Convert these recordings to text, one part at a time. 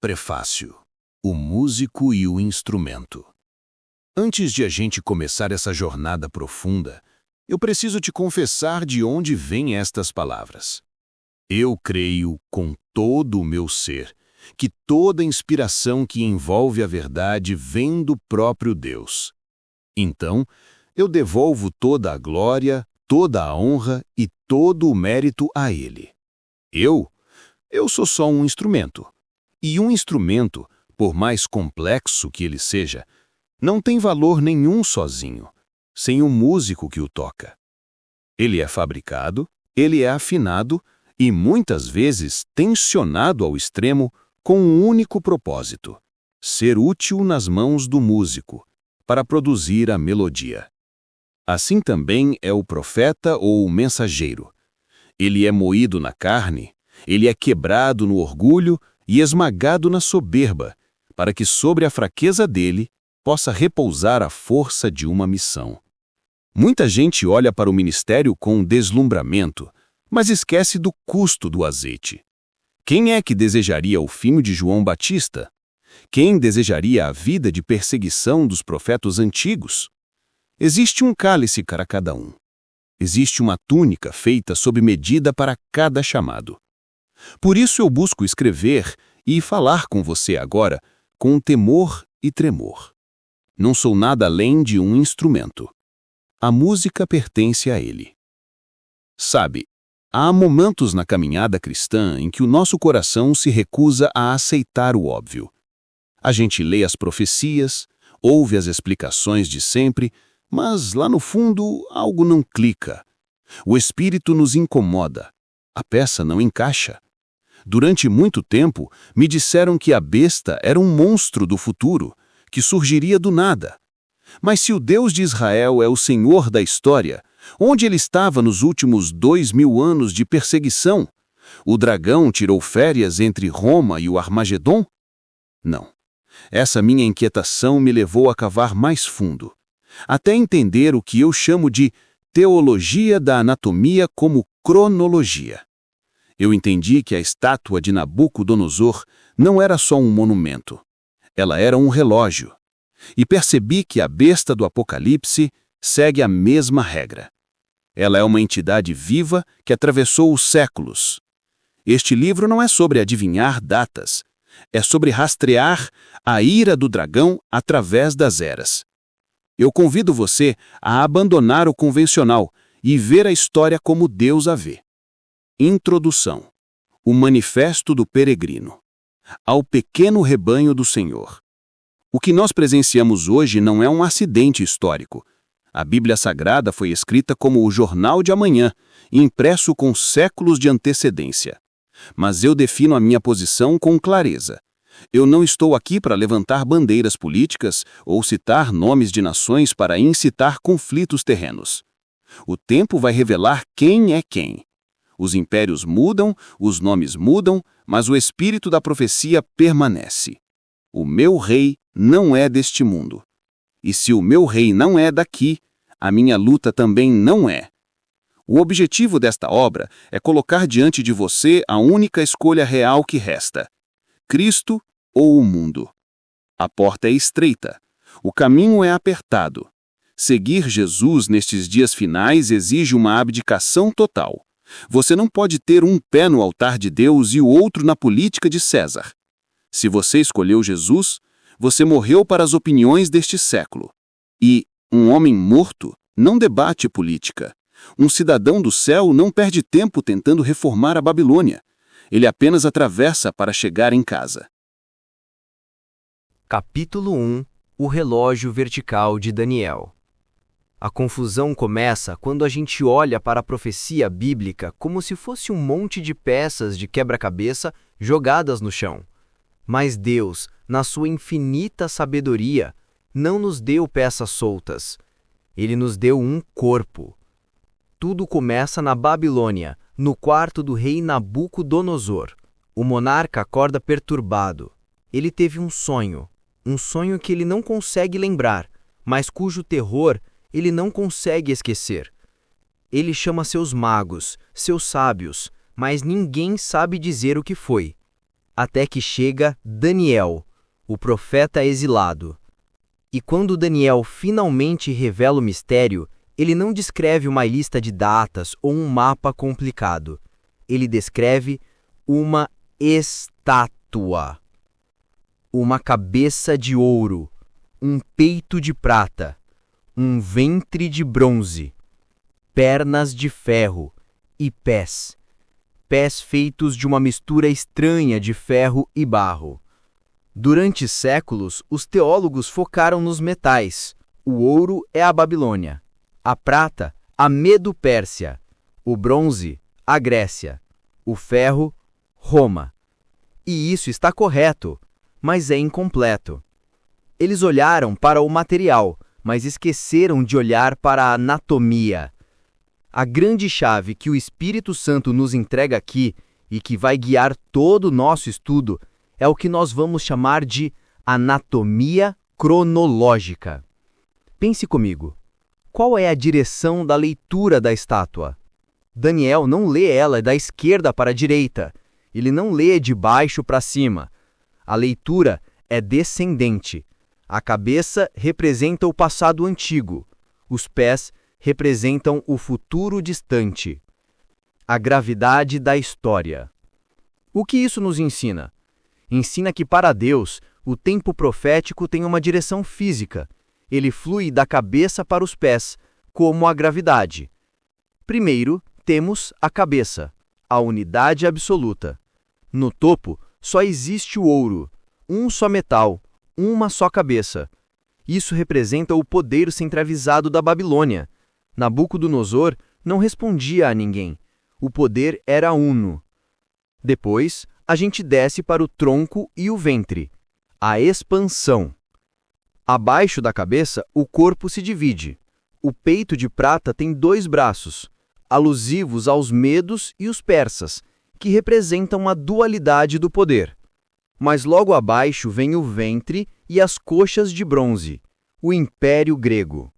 Prefácio. O músico e o instrumento. Antes de a gente começar essa jornada profunda, eu preciso te confessar de onde vêm estas palavras. Eu creio com todo o meu ser que toda inspiração que envolve a verdade vem do próprio Deus. Então, eu devolvo toda a glória, toda a honra e todo o mérito a Ele. Eu sou só um instrumento. E um instrumento, por mais complexo que ele seja, não tem valor nenhum sozinho, sem o músico que o toca. Ele é fabricado, ele é afinado e muitas vezes tensionado ao extremo com um único propósito: ser útil nas mãos do músico, para produzir a melodia. Assim também é o profeta ou o mensageiro. Ele é moído na carne, ele é quebrado no orgulho e esmagado na soberba, para que sobre a fraqueza dele possa repousar a força de uma missão. Muita gente olha para o ministério com deslumbramento, mas esquece do custo do azeite. Quem é que desejaria o fim de João Batista? Quem desejaria a vida de perseguição dos profetas antigos? Existe um cálice para cada um. Existe uma túnica feita sob medida para cada chamado. Por isso eu busco escrever e falar com você agora com temor e tremor. Não sou nada além de um instrumento. A música pertence a Ele. Sabe, há momentos na caminhada cristã em que o nosso coração se recusa a aceitar o óbvio. A gente lê as profecias, ouve as explicações de sempre, mas lá no fundo algo não clica. O espírito nos incomoda. A peça não encaixa. Durante muito tempo, me disseram que a besta era um monstro do futuro, que surgiria do nada. Mas se o Deus de Israel é o Senhor da história, onde ele estava nos últimos 2000 anos de perseguição? O dragão tirou férias entre Roma e o Armagedon? Não. Essa minha inquietação me levou a cavar mais fundo, até entender o que eu chamo de teologia da anatomia como cronologia. Eu entendi que a estátua de Nabucodonosor não era só um monumento. Ela era um relógio. E percebi que a besta do Apocalipse segue a mesma regra. Ela é uma entidade viva que atravessou os séculos. Este livro não é sobre adivinhar datas. É sobre rastrear a ira do dragão através das eras. Eu convido você a abandonar o convencional e ver a história como Deus a vê. Introdução. O Manifesto do Peregrino. Ao pequeno rebanho do Senhor. O que nós presenciamos hoje não é um acidente histórico. A Bíblia Sagrada foi escrita como o jornal de amanhã, impresso com séculos de antecedência. Mas eu defino a minha posição com clareza. Eu não estou aqui para levantar bandeiras políticas ou citar nomes de nações para incitar conflitos terrenos. O tempo vai revelar quem é quem. Os impérios mudam, os nomes mudam, mas o espírito da profecia permanece. O meu rei não é deste mundo. E se o meu rei não é daqui, a minha luta também não é. O objetivo desta obra é colocar diante de você a única escolha real que resta: Cristo ou o mundo. A porta é estreita, o caminho é apertado. Seguir Jesus nestes dias finais exige uma abdicação total. Você não pode ter um pé no altar de Deus e o outro na política de César. Se você escolheu Jesus, você morreu para as opiniões deste século. E um homem morto não debate política. Um cidadão do céu não perde tempo tentando reformar a Babilônia. Ele apenas atravessa para chegar em casa. Capítulo 1. O relógio vertical de Daniel. A confusão começa quando a gente olha para a profecia bíblica como se fosse um monte de peças de quebra-cabeça jogadas no chão. Mas Deus, na sua infinita sabedoria, não nos deu peças soltas. Ele nos deu um corpo. Tudo começa na Babilônia, no quarto do rei Nabucodonosor. O monarca acorda perturbado. Ele teve um sonho que ele não consegue lembrar, mas cujo terror ele não consegue esquecer. Ele chama seus magos, seus sábios, mas ninguém sabe dizer o que foi. até que chega Daniel, o profeta exilado. E quando Daniel finalmente revela o mistério, ele não descreve uma lista de datas ou um mapa complicado. Ele descreve uma estátua. Uma cabeça de ouro, um peito de prata, um ventre de bronze, pernas de ferro e pés. Pés feitos de uma mistura estranha de ferro e barro. Durante séculos, os teólogos focaram nos metais. O ouro é a Babilônia, a prata, a Medo-Pérsia, o bronze, a Grécia, o ferro, Roma. E isso está correto, mas é incompleto. Eles olharam para o material, mas esqueceram de olhar para a anatomia. A grande chave que o Espírito Santo nos entrega aqui e que vai guiar todo o nosso estudo é o que nós vamos chamar de anatomia cronológica. Pense comigo. Qual é a direção da leitura da estátua? Daniel não lê ela da esquerda para a direita. Ele não lê de baixo para cima. A leitura é descendente. A cabeça representa o passado antigo. Os pés representam o futuro distante. A gravidade da história. O que isso nos ensina? Ensina que para Deus, o tempo profético tem uma direção física. Ele flui da cabeça para os pés, como a gravidade. Primeiro, temos a cabeça, a unidade absoluta. No topo, só existe o ouro, um só metal, uma só cabeça. Isso representa o poder centralizado da Babilônia. Nabucodonosor não respondia a ninguém. O poder era uno. Depois, a gente desce para o tronco e o ventre, a expansão. Abaixo da cabeça, o corpo se divide. O peito de prata tem 2 braços, alusivos aos medos e os persas, que representam a dualidade do poder. Mas logo abaixo vem o ventre e as coxas de bronze, o Império Grego.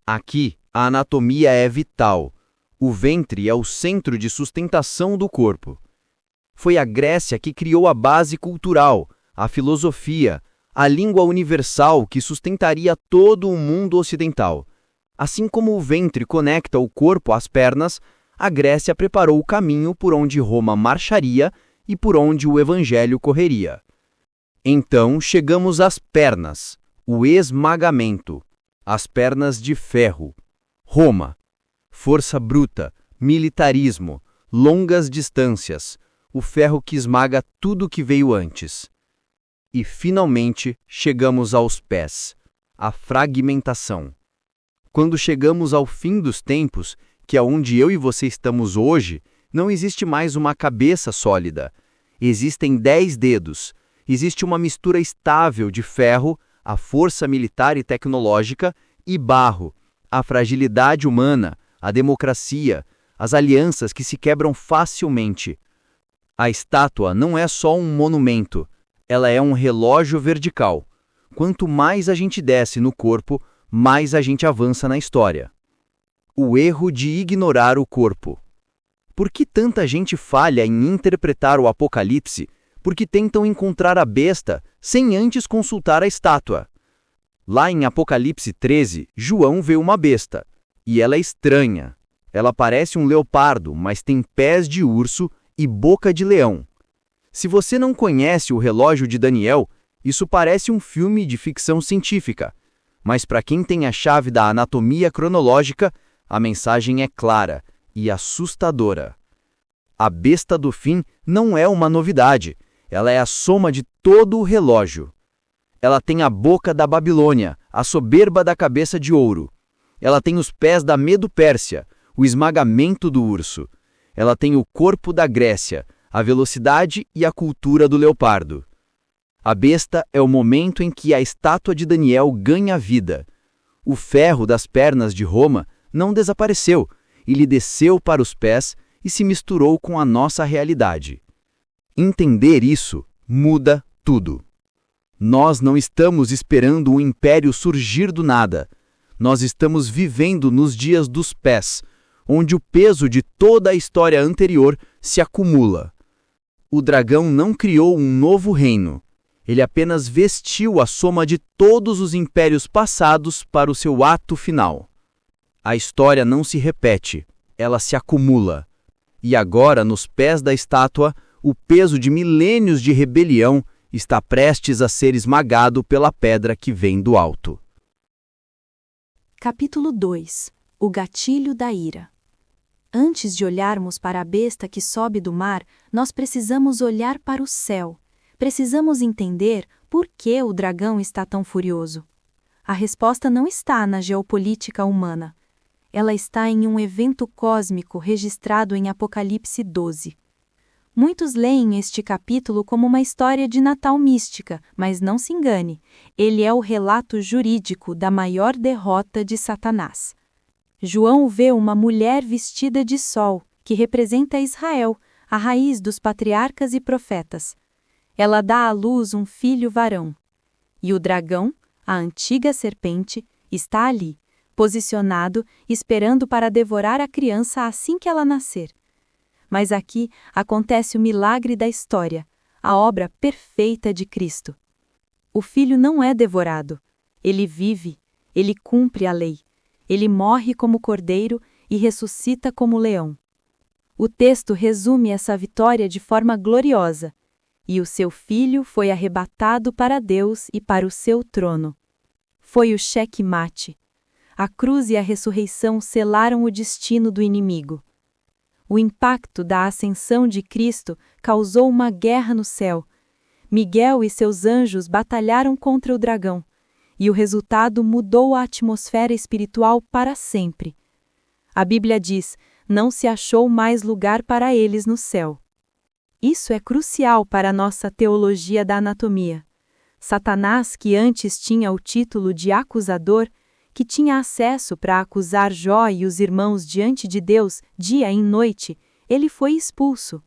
Aqui, a anatomia é vital. O ventre é o centro de sustentação do corpo. Foi a Grécia que criou a base cultural, a filosofia, a língua universal que sustentaria todo o mundo ocidental. Assim como o ventre conecta o corpo às pernas, a Grécia preparou o caminho por onde Roma marcharia e por onde o evangelho correria. Então chegamos às pernas, o esmagamento, as pernas de ferro. Roma, força bruta, militarismo, longas distâncias, o ferro que esmaga tudo que veio antes. E, finalmente, chegamos aos pés, a fragmentação. Quando chegamos ao fim dos tempos, que é onde eu e você estamos hoje, não existe mais uma cabeça sólida. Existem 10 dedos. Existe uma mistura estável de ferro, a força militar e tecnológica, e barro, a fragilidade humana, a democracia, as alianças que se quebram facilmente. A estátua não é só um monumento, ela é um relógio vertical. Quanto mais a gente desce no corpo, mais a gente avança na história. O erro de ignorar o corpo. Por que tanta gente falha em interpretar o Apocalipse? Porque tentam encontrar a besta sem antes consultar a estátua. Lá em Apocalipse 13, João vê uma besta, e ela é estranha. Ela parece um leopardo, mas tem pés de urso e boca de leão. Se você não conhece o relógio de Daniel, isso parece um filme de ficção científica. Mas para quem tem a chave da anatomia cronológica, a mensagem é clara e assustadora. A besta do fim não é uma novidade, ela é a soma de todo o relógio. Ela tem a boca da Babilônia, a soberba da cabeça de ouro. Ela tem os pés da Medo-Pérsia, o esmagamento do urso. Ela tem o corpo da Grécia, a velocidade e a cultura do leopardo. A besta é o momento em que a estátua de Daniel ganha vida. O ferro das pernas de Roma não desapareceu, ele desceu para os pés e se misturou com a nossa realidade. Entender isso muda tudo. Nós não estamos esperando um império surgir do nada. Nós estamos vivendo nos dias dos pés, onde o peso de toda a história anterior se acumula. O dragão não criou um novo reino. Ele apenas vestiu a soma de todos os impérios passados para o seu ato final. A história não se repete, ela se acumula. E agora, nos pés da estátua, o peso de milênios de rebelião está prestes a ser esmagado pela pedra que vem do alto. Capítulo 2 – O gatilho da ira. Antes de olharmos para a besta que sobe do mar, nós precisamos olhar para o céu. Precisamos entender por que o dragão está tão furioso. A resposta não está na geopolítica humana. Ela está em um evento cósmico registrado em Apocalipse 12. Muitos leem este capítulo como uma história de Natal mística, mas não se engane, ele é o relato jurídico da maior derrota de Satanás. João vê uma mulher vestida de sol, que representa Israel, a raiz dos patriarcas e profetas. Ela dá à luz um filho varão. E o dragão, a antiga serpente, está ali, posicionado, esperando para devorar a criança assim que ela nascer. Mas aqui acontece o milagre da história, a obra perfeita de Cristo. O filho não é devorado. Ele vive, ele cumpre a lei. Ele morre como cordeiro e ressuscita como leão. O texto resume essa vitória de forma gloriosa. E o seu filho foi arrebatado para Deus e para o seu trono. Foi o cheque-mate. A cruz e a ressurreição selaram o destino do inimigo. O impacto da ascensão de Cristo causou uma guerra no céu. Miguel e seus anjos batalharam contra o dragão, e o resultado mudou a atmosfera espiritual para sempre. A Bíblia diz: não se achou mais lugar para eles no céu. Isso é crucial para a nossa teologia da anatomia. Satanás, que antes tinha o título de acusador, que tinha acesso para acusar Jó e os irmãos diante de Deus dia e noite, ele foi expulso.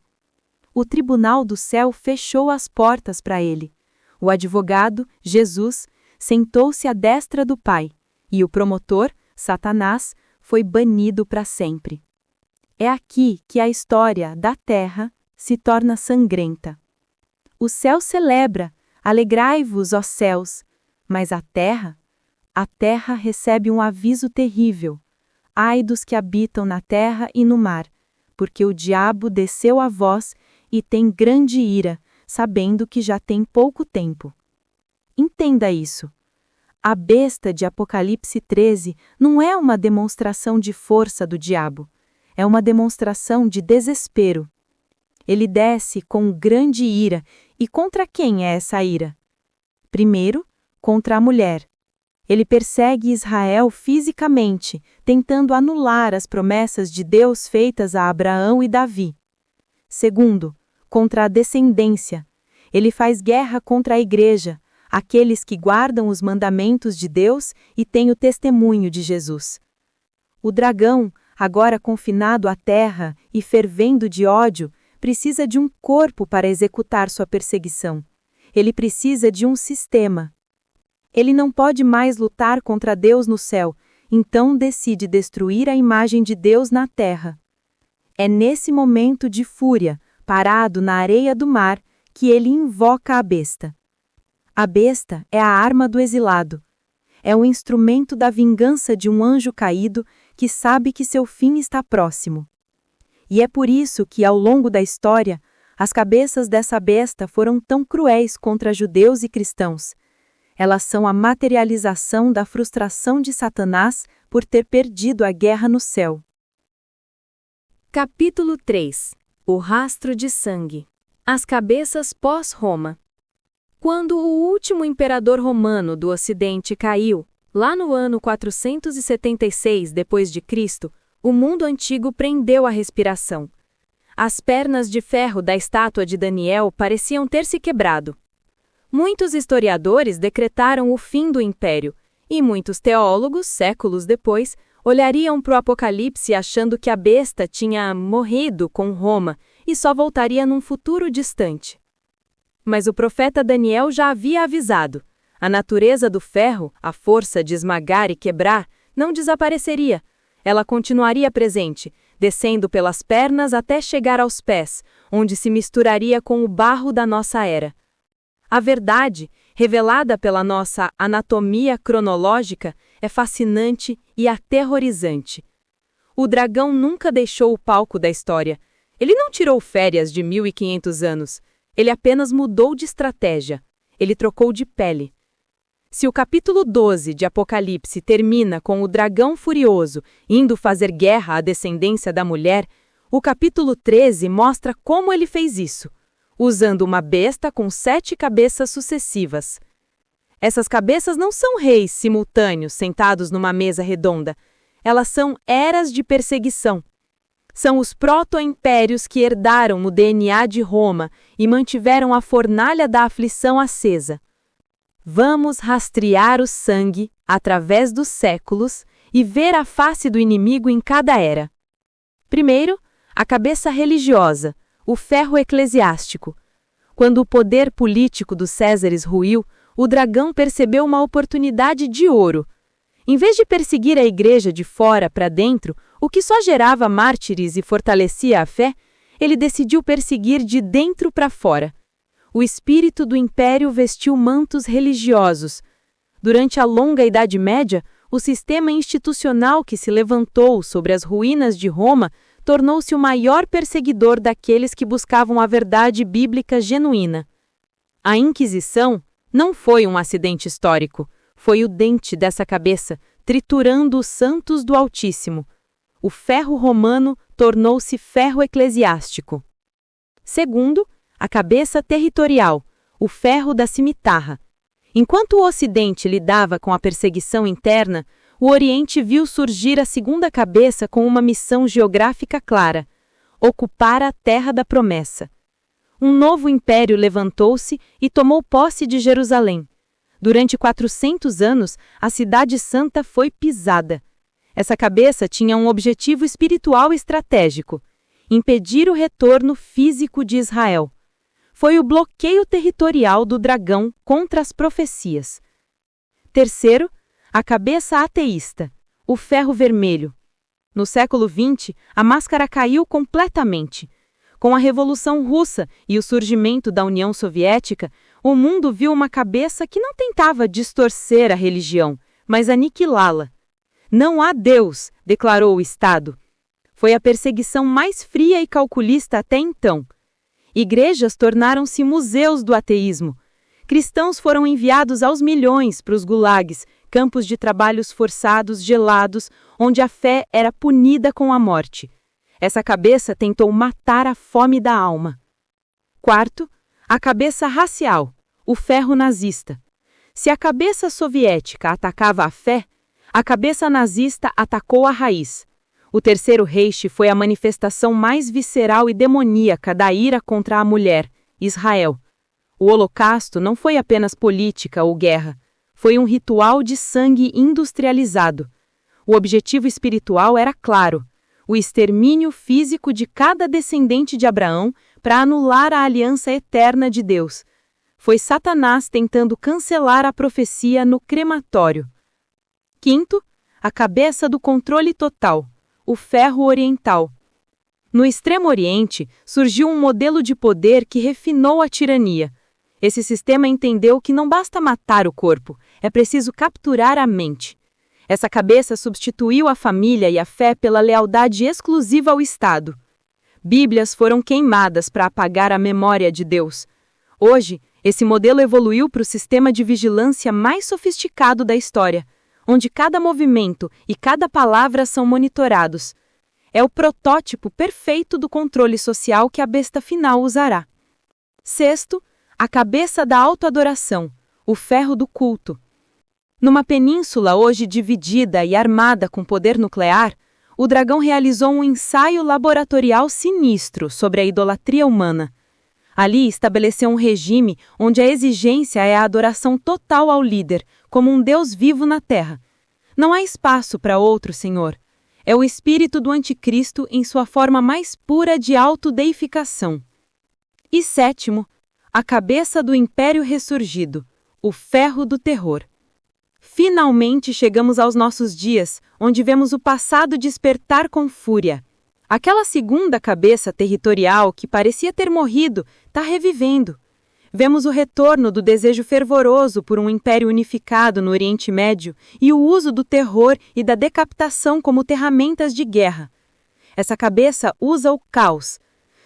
O tribunal do céu fechou as portas para ele. O advogado, Jesus, sentou-se à destra do Pai, e o promotor, Satanás, foi banido para sempre. É aqui que a história da terra se torna sangrenta. O céu celebra, alegrai-vos, ó céus, mas a terra recebe um aviso terrível. Ai dos que habitam na terra e no mar, porque o diabo desceu a vós e tem grande ira, sabendo que já tem pouco tempo. Entenda isso. A besta de Apocalipse 13 não é uma demonstração de força do diabo, é uma demonstração de desespero. Ele desce com grande ira, e contra quem é essa ira? Primeiro, contra a mulher. Ele persegue Israel fisicamente, tentando anular as promessas de Deus feitas a Abraão e Davi. Segundo, contra a descendência. Ele faz guerra contra a igreja, aqueles que guardam os mandamentos de Deus e têm o testemunho de Jesus. O dragão, agora confinado à terra e fervendo de ódio, precisa de um corpo para executar sua perseguição. Ele precisa de um sistema. Ele não pode mais lutar contra Deus no céu, então decide destruir a imagem de Deus na terra. É nesse momento de fúria, parado na areia do mar, que ele invoca a besta. A besta é a arma do exilado. É o instrumento da vingança de um anjo caído que sabe que seu fim está próximo. E é por isso que, ao longo da história, as cabeças dessa besta foram tão cruéis contra judeus e cristãos. Elas são a materialização da frustração de Satanás por ter perdido a guerra no céu. Capítulo 3 – O rastro de sangue. As cabeças pós-Roma. Quando o último imperador romano do Ocidente caiu, lá no ano 476 d.C., o mundo antigo prendeu a respiração. As pernas de ferro da estátua de Daniel pareciam ter se quebrado. Muitos historiadores decretaram o fim do império, e muitos teólogos, séculos depois, olhariam para o Apocalipse achando que a besta tinha morrido com Roma e só voltaria num futuro distante. Mas o profeta Daniel já havia avisado: a natureza do ferro, a força de esmagar e quebrar, não desapareceria. Ela continuaria presente, descendo pelas pernas até chegar aos pés, onde se misturaria com o barro da nossa era. A verdade, revelada pela nossa anatomia cronológica, é fascinante e aterrorizante. O dragão nunca deixou o palco da história. Ele não tirou férias de 1500 anos. Ele apenas mudou de estratégia. Ele trocou de pele. Se o capítulo 12 de Apocalipse termina com o dragão furioso indo fazer guerra à descendência da mulher, o capítulo 13 mostra como ele fez isso, usando uma besta com 7 cabeças sucessivas. Essas cabeças não são reis simultâneos sentados numa mesa redonda. Elas são eras de perseguição. São os proto-impérios que herdaram no DNA de Roma e mantiveram a fornalha da aflição acesa. Vamos rastrear o sangue através dos séculos e ver a face do inimigo em cada era. Primeiro, a cabeça religiosa, o ferro eclesiástico. Quando o poder político dos Césares ruiu, o dragão percebeu uma oportunidade de ouro. Em vez de perseguir a igreja de fora para dentro, o que só gerava mártires e fortalecia a fé, ele decidiu perseguir de dentro para fora. O espírito do império vestiu mantos religiosos. Durante a longa Idade Média, o sistema institucional que se levantou sobre as ruínas de Roma tornou-se o maior perseguidor daqueles que buscavam a verdade bíblica genuína. A Inquisição não foi um acidente histórico. Foi o dente dessa cabeça, triturando os santos do Altíssimo. O ferro romano tornou-se ferro eclesiástico. Segundo, a cabeça territorial, o ferro da cimitarra. Enquanto o Ocidente lidava com a perseguição interna, o Oriente viu surgir a segunda cabeça com uma missão geográfica clara: ocupar a Terra da Promessa. Um novo império levantou-se e tomou posse de Jerusalém. Durante 400 anos, a Cidade Santa foi pisada. Essa cabeça tinha um objetivo espiritual estratégico: impedir o retorno físico de Israel. Foi o bloqueio territorial do dragão contra as profecias. Terceiro, a cabeça ateísta, o ferro vermelho. No século XX, a máscara caiu completamente. Com a Revolução Russa e o surgimento da União Soviética, o mundo viu uma cabeça que não tentava distorcer a religião, mas aniquilá-la. Não há Deus, declarou o Estado. Foi a perseguição mais fria e calculista até então. Igrejas tornaram-se museus do ateísmo. Cristãos foram enviados aos milhões para os gulags, campos de trabalhos forçados gelados, onde a fé era punida com a morte. Essa cabeça tentou matar a fome da alma. Quarto, a cabeça racial, o ferro nazista. Se a cabeça soviética atacava a fé, a cabeça nazista atacou a raiz. O Terceiro Reich foi a manifestação mais visceral e demoníaca da ira contra a mulher, Israel. O Holocausto não foi apenas política ou guerra, foi um ritual de sangue industrializado. O objetivo espiritual era claro: o extermínio físico de cada descendente de Abraão para anular a aliança eterna de Deus. Foi Satanás tentando cancelar a profecia no crematório. Quinto, a cabeça do controle total, o ferro oriental. No Extremo Oriente, surgiu um modelo de poder que refinou a tirania. Esse sistema entendeu que não basta matar o corpo, é preciso capturar a mente. Essa cabeça substituiu a família e a fé pela lealdade exclusiva ao Estado. Bíblias foram queimadas para apagar a memória de Deus. Hoje, esse modelo evoluiu para o sistema de vigilância mais sofisticado da história, onde cada movimento e cada palavra são monitorados. É o protótipo perfeito do controle social que a besta final usará. Sexto, a cabeça da autoadoração, o ferro do culto. Numa península hoje dividida e armada com poder nuclear, o dragão realizou um ensaio laboratorial sinistro sobre a idolatria humana. Ali estabeleceu um regime onde a exigência é a adoração total ao líder, como um Deus vivo na terra. Não há espaço para outro Senhor. É o espírito do anticristo em sua forma mais pura de autodeificação. E sétimo, a cabeça do império ressurgido, o ferro do terror. Finalmente chegamos aos nossos dias, onde vemos o passado despertar com fúria. Aquela segunda cabeça territorial que parecia ter morrido está revivendo. Vemos o retorno do desejo fervoroso por um império unificado no Oriente Médio e o uso do terror e da decapitação como ferramentas de guerra. Essa cabeça usa o caos.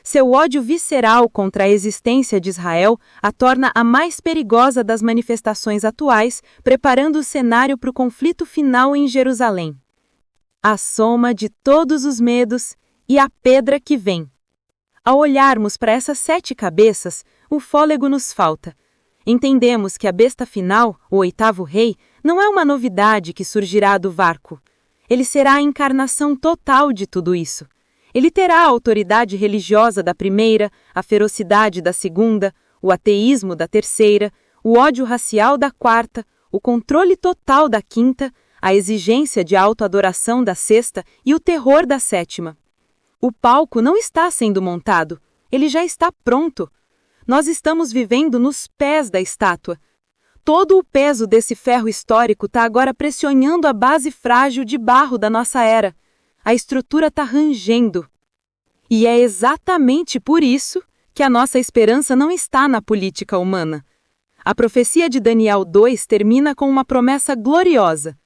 Seu ódio visceral contra a existência de Israel a torna a mais perigosa das manifestações atuais, preparando o cenário para o conflito final em Jerusalém. A soma de todos os medos e a pedra que vem. Ao olharmos para essas 7 cabeças, o fôlego nos falta. Entendemos que a besta final, o 8º rei, não é uma novidade que surgirá do vácuo. Ele será a encarnação total de tudo isso. Ele terá a autoridade religiosa da primeira, a ferocidade da segunda, o ateísmo da terceira, o ódio racial da quarta, o controle total da quinta, a exigência de autoadoração da sexta e o terror da sétima. O palco não está sendo montado, ele já está pronto. Nós estamos vivendo nos pés da estátua. Todo o peso desse ferro histórico está agora pressionando a base frágil de barro da nossa era. A estrutura está rangendo. E é exatamente por isso que a nossa esperança não está na política humana. A profecia de Daniel 2 termina com uma promessa gloriosa.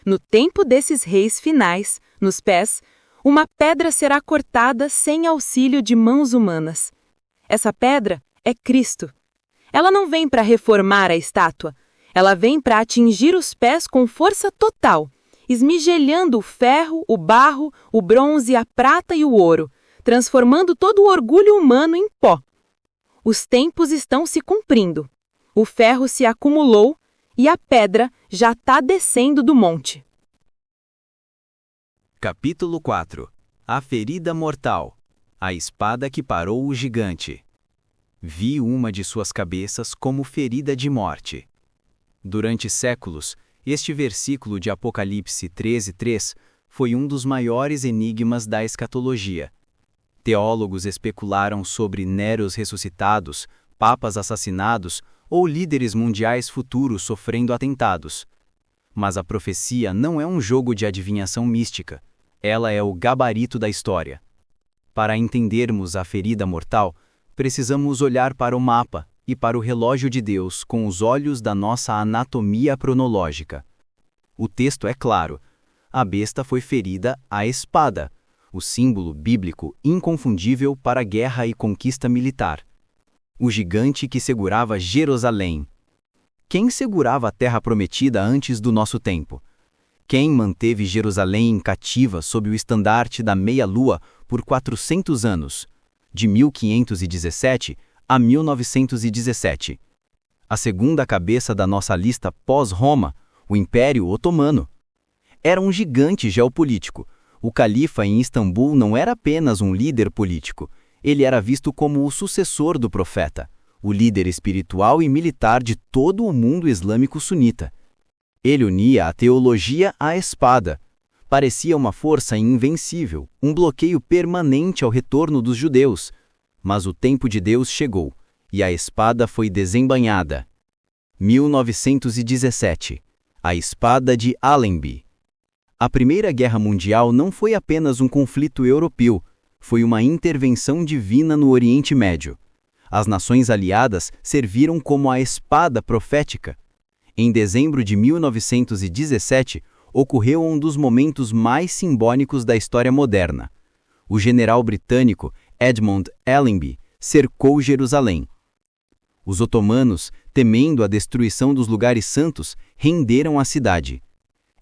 No tempo desses reis finais, nos pés, uma pedra será cortada sem auxílio de mãos humanas. Essa pedra é Cristo. Ela não vem para reformar a estátua. Ela vem para atingir os pés com força total, esmigelhando o ferro, o barro, o bronze, a prata e o ouro, transformando todo o orgulho humano em pó. Os tempos estão se cumprindo. O ferro se acumulou e a pedra já está descendo do monte. Capítulo 4. A ferida mortal. A espada que parou o gigante. Vi uma de suas cabeças como ferida de morte. Durante séculos, este versículo de Apocalipse 13:3 foi um dos maiores enigmas da escatologia. Teólogos especularam sobre Néros ressuscitados, papas assassinados ou líderes mundiais futuros sofrendo atentados. Mas a profecia não é um jogo de adivinhação mística. Ela é o gabarito da história. Para entendermos a ferida mortal, precisamos olhar para o mapa e para o relógio de Deus com os olhos da nossa anatomia cronológica. O texto é claro. A besta foi ferida à espada, o símbolo bíblico inconfundível para guerra e conquista militar. O gigante que segurava Jerusalém. Quem segurava a terra prometida antes do nosso tempo? Quem manteve Jerusalém cativa sob o estandarte da meia-lua por 400 anos, de 1517 a 1917? A segunda cabeça da nossa lista pós-Roma, o Império Otomano. Era um gigante geopolítico. O califa em Istambul não era apenas um líder político, ele era visto como o sucessor do profeta, o líder espiritual e militar de todo o mundo islâmico sunita. Ele unia a teologia à espada. Parecia uma força invencível, um bloqueio permanente ao retorno dos judeus. Mas o tempo de Deus chegou, e a espada foi desembainhada. 1917. A Espada de Allenby. A Primeira Guerra Mundial não foi apenas um conflito europeu, foi uma intervenção divina no Oriente Médio. As nações aliadas serviram como a espada profética. Em dezembro de 1917, ocorreu um dos momentos mais simbólicos da história moderna. O general britânico Edmund Allenby cercou Jerusalém. Os otomanos, temendo a destruição dos lugares santos, renderam a cidade.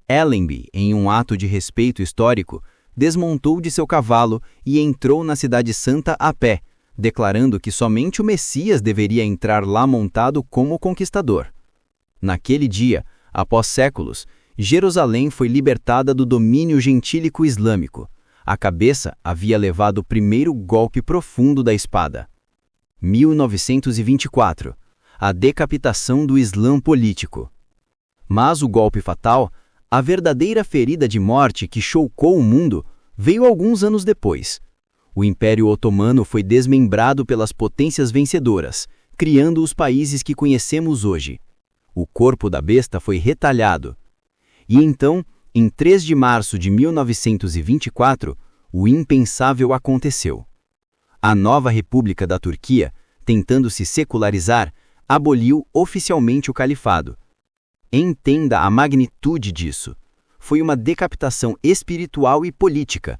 Allenby, em um ato de respeito histórico, desmontou de seu cavalo e entrou na Cidade Santa a pé, declarando que somente o Messias deveria entrar lá montado como conquistador. Naquele dia, após séculos, Jerusalém foi libertada do domínio gentílico islâmico. A cabeça havia levado o primeiro golpe profundo da espada. 1924. A decapitação do Islã político. Mas o golpe fatal, a verdadeira ferida de morte que chocou o mundo, veio alguns anos depois. O Império Otomano foi desmembrado pelas potências vencedoras, criando os países que conhecemos hoje. O corpo da besta foi retalhado. E então, em 3 de março de 1924, o impensável aconteceu. A nova República da Turquia, tentando se secularizar, aboliu oficialmente o califado. Entenda a magnitude disso. Foi uma decapitação espiritual e política.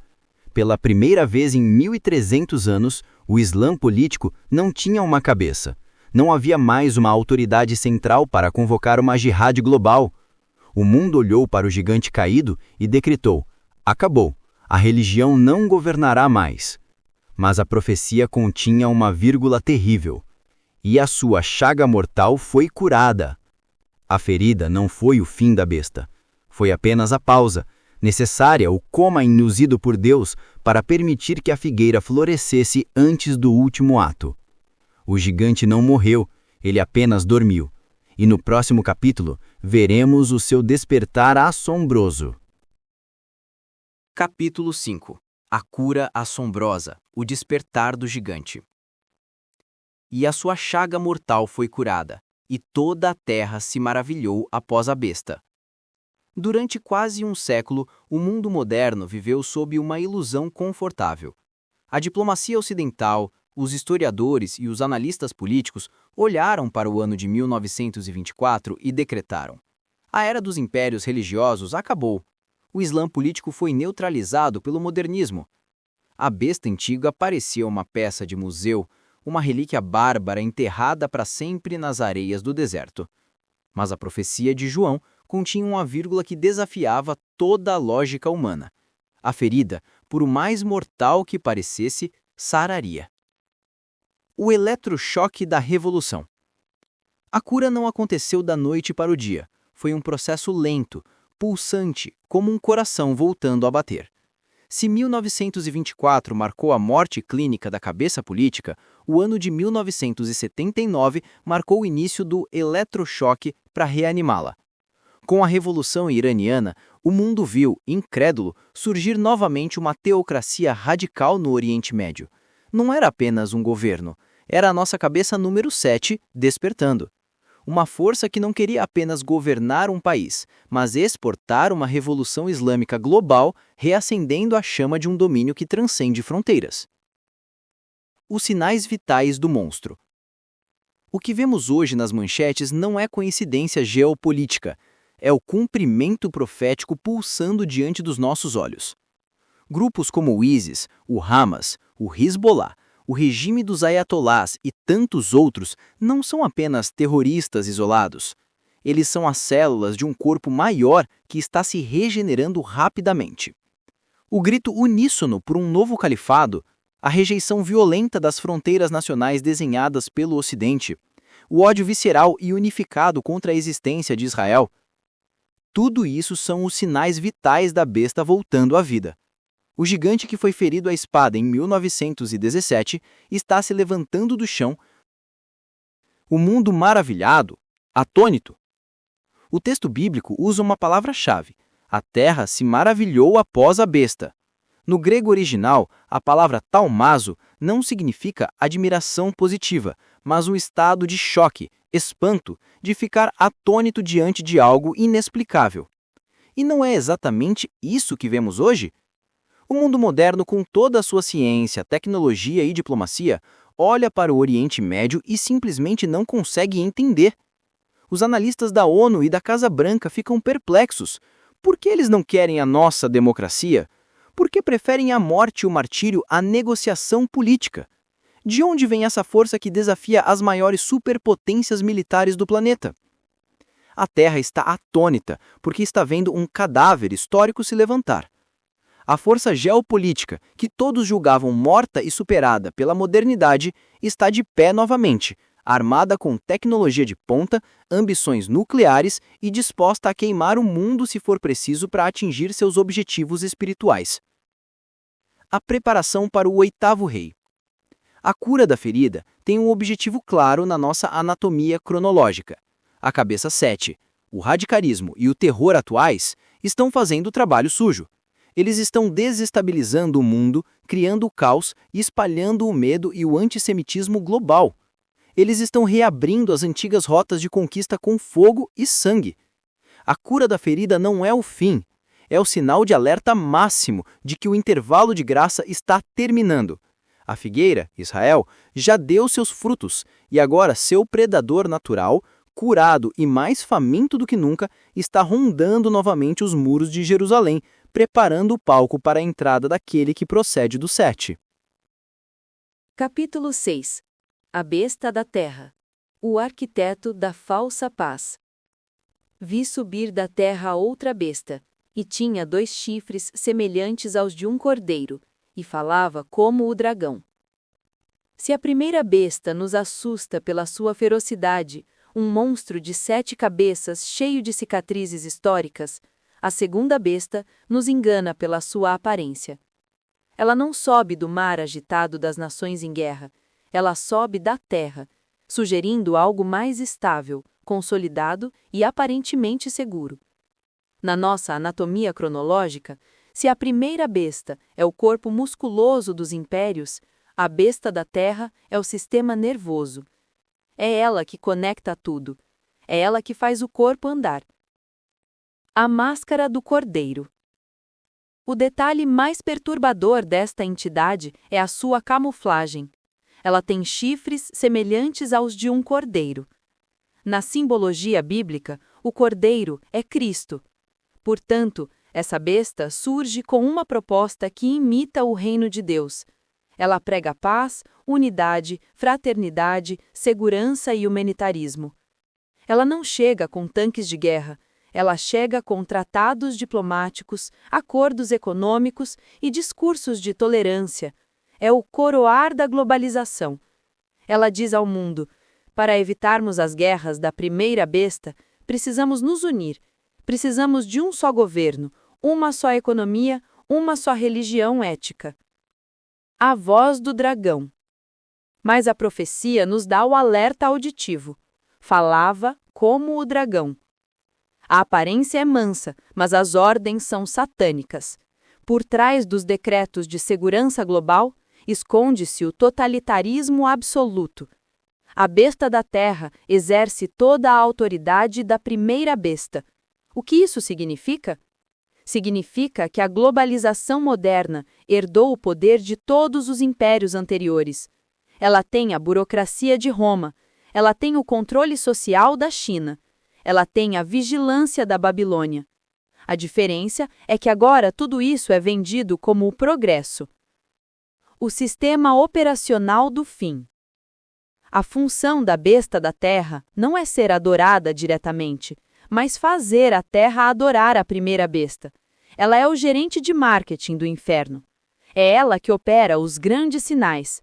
Pela primeira vez em 1300 anos, o Islã político não tinha uma cabeça. Não havia mais uma autoridade central para convocar uma jihad global. O mundo olhou para o gigante caído e decretou: acabou, a religião não governará mais. Mas a profecia continha uma vírgula terrível. E a sua chaga mortal foi curada. A ferida não foi o fim da besta. Foi apenas a pausa, necessária, o coma induzido por Deus para permitir que a figueira florescesse antes do último ato. O gigante não morreu, ele apenas dormiu. E no próximo capítulo, veremos o seu despertar assombroso. Capítulo 5. A cura assombrosa, o despertar do gigante. E a sua chaga mortal foi curada, e toda a terra se maravilhou após a besta. Durante quase um século, o mundo moderno viveu sob uma ilusão confortável. A diplomacia ocidental, os historiadores e os analistas políticos olharam para o ano de 1924 e decretaram: a era dos impérios religiosos acabou. O Islã político foi neutralizado pelo modernismo. A besta antiga parecia uma peça de museu, uma relíquia bárbara enterrada para sempre nas areias do deserto. Mas a profecia de João continha uma vírgula que desafiava toda a lógica humana. A ferida, por mais mortal que parecesse, sararia. O eletrochoque da revolução. A cura não aconteceu da noite para o dia. Foi um processo lento, pulsante, como um coração voltando a bater. Se 1924 marcou a morte clínica da cabeça política, o ano de 1979 marcou o início do eletrochoque para reanimá-la. Com a Revolução Iraniana, o mundo viu, incrédulo, surgir novamente uma teocracia radical no Oriente Médio. Não era apenas um governo, era a nossa cabeça número 7 despertando. Uma força que não queria apenas governar um país, mas exportar uma revolução islâmica global, reacendendo a chama de um domínio que transcende fronteiras. Os sinais vitais do monstro. O que vemos hoje nas manchetes não é coincidência geopolítica, é o cumprimento profético pulsando diante dos nossos olhos. Grupos como o ISIS, o Hamas, o Hezbollah, o regime dos ayatolás e tantos outros não são apenas terroristas isolados. Eles são as células de um corpo maior que está se regenerando rapidamente. O grito uníssono por um novo califado, a rejeição violenta das fronteiras nacionais desenhadas pelo Ocidente, o ódio visceral e unificado contra a existência de Israel, tudo isso são os sinais vitais da besta voltando à vida. O gigante que foi ferido à espada em 1917 está se levantando do chão. O mundo maravilhado, atônito. O texto bíblico usa uma palavra-chave. A terra se maravilhou após a besta. No grego original, a palavra taumazo não significa admiração positiva, mas um estado de choque, espanto, de ficar atônito diante de algo inexplicável. E não é exatamente isso que vemos hoje? O mundo moderno, com toda a sua ciência, tecnologia e diplomacia, olha para o Oriente Médio e simplesmente não consegue entender. Os analistas da ONU e da Casa Branca ficam perplexos. Por que eles não querem a nossa democracia? Por que preferem a morte e o martírio à negociação política? De onde vem essa força que desafia as maiores superpotências militares do planeta? A Terra está atônita porque está vendo um cadáver histórico se levantar. A força geopolítica, que todos julgavam morta e superada pela modernidade, está de pé novamente, armada com tecnologia de ponta, ambições nucleares e disposta a queimar o mundo se for preciso para atingir seus objetivos espirituais. A preparação para o oitavo rei. A cura da ferida tem um objetivo claro na nossa anatomia cronológica. A cabeça 7, o radicalismo e o terror atuais estão fazendo o trabalho sujo. Eles estão desestabilizando o mundo, criando o caos e espalhando o medo e o antissemitismo global. Eles estão reabrindo as antigas rotas de conquista com fogo e sangue. A cura da ferida não é o fim, é o sinal de alerta máximo de que o intervalo de graça está terminando. A figueira, Israel, já deu seus frutos, e agora seu predador natural, curado e mais faminto do que nunca, está rondando novamente os muros de Jerusalém, preparando o palco para a entrada daquele que procede do 7. Capítulo 6. A besta da terra. O arquiteto da falsa paz. Vi subir da terra outra besta, e tinha 2 chifres semelhantes aos de um cordeiro, e falava como o dragão. Se a primeira besta nos assusta pela sua ferocidade, um monstro de 7 cabeças cheio de cicatrizes históricas, a segunda besta nos engana pela sua aparência. Ela não sobe do mar agitado das nações em guerra, ela sobe da terra, sugerindo algo mais estável, consolidado e aparentemente seguro. Na nossa anatomia cronológica, se a primeira besta é o corpo musculoso dos impérios, a besta da terra é o sistema nervoso. É ela que conecta tudo. É ela que faz o corpo andar. A máscara do cordeiro. O detalhe mais perturbador desta entidade é a sua camuflagem. Ela tem chifres semelhantes aos de um cordeiro. Na simbologia bíblica, o cordeiro é Cristo. Portanto, essa besta surge com uma proposta que imita o reino de Deus. Ela prega paz, unidade, fraternidade, segurança e humanitarismo. Ela não chega com tanques de guerra, ela chega com tratados diplomáticos, acordos econômicos e discursos de tolerância. É o coroar da globalização. Ela diz ao mundo: para evitarmos as guerras da primeira besta, precisamos nos unir. Precisamos de um só governo, uma só economia, uma só religião ética. A voz do dragão. Mas a profecia nos dá o alerta auditivo. Falava como o dragão. A aparência é mansa, mas as ordens são satânicas. Por trás dos decretos de segurança global, esconde-se o totalitarismo absoluto. A besta da terra exerce toda a autoridade da primeira besta. O que isso significa? Significa que a globalização moderna herdou o poder de todos os impérios anteriores. Ela tem a burocracia de Roma, ela tem o controle social da China, ela tem a vigilância da Babilônia. A diferença é que agora tudo isso é vendido como o progresso. O sistema operacional do fim. A função da besta da terra não é ser adorada diretamente, mas fazer a terra adorar a primeira besta. Ela é o gerente de marketing do inferno. É ela que opera os grandes sinais.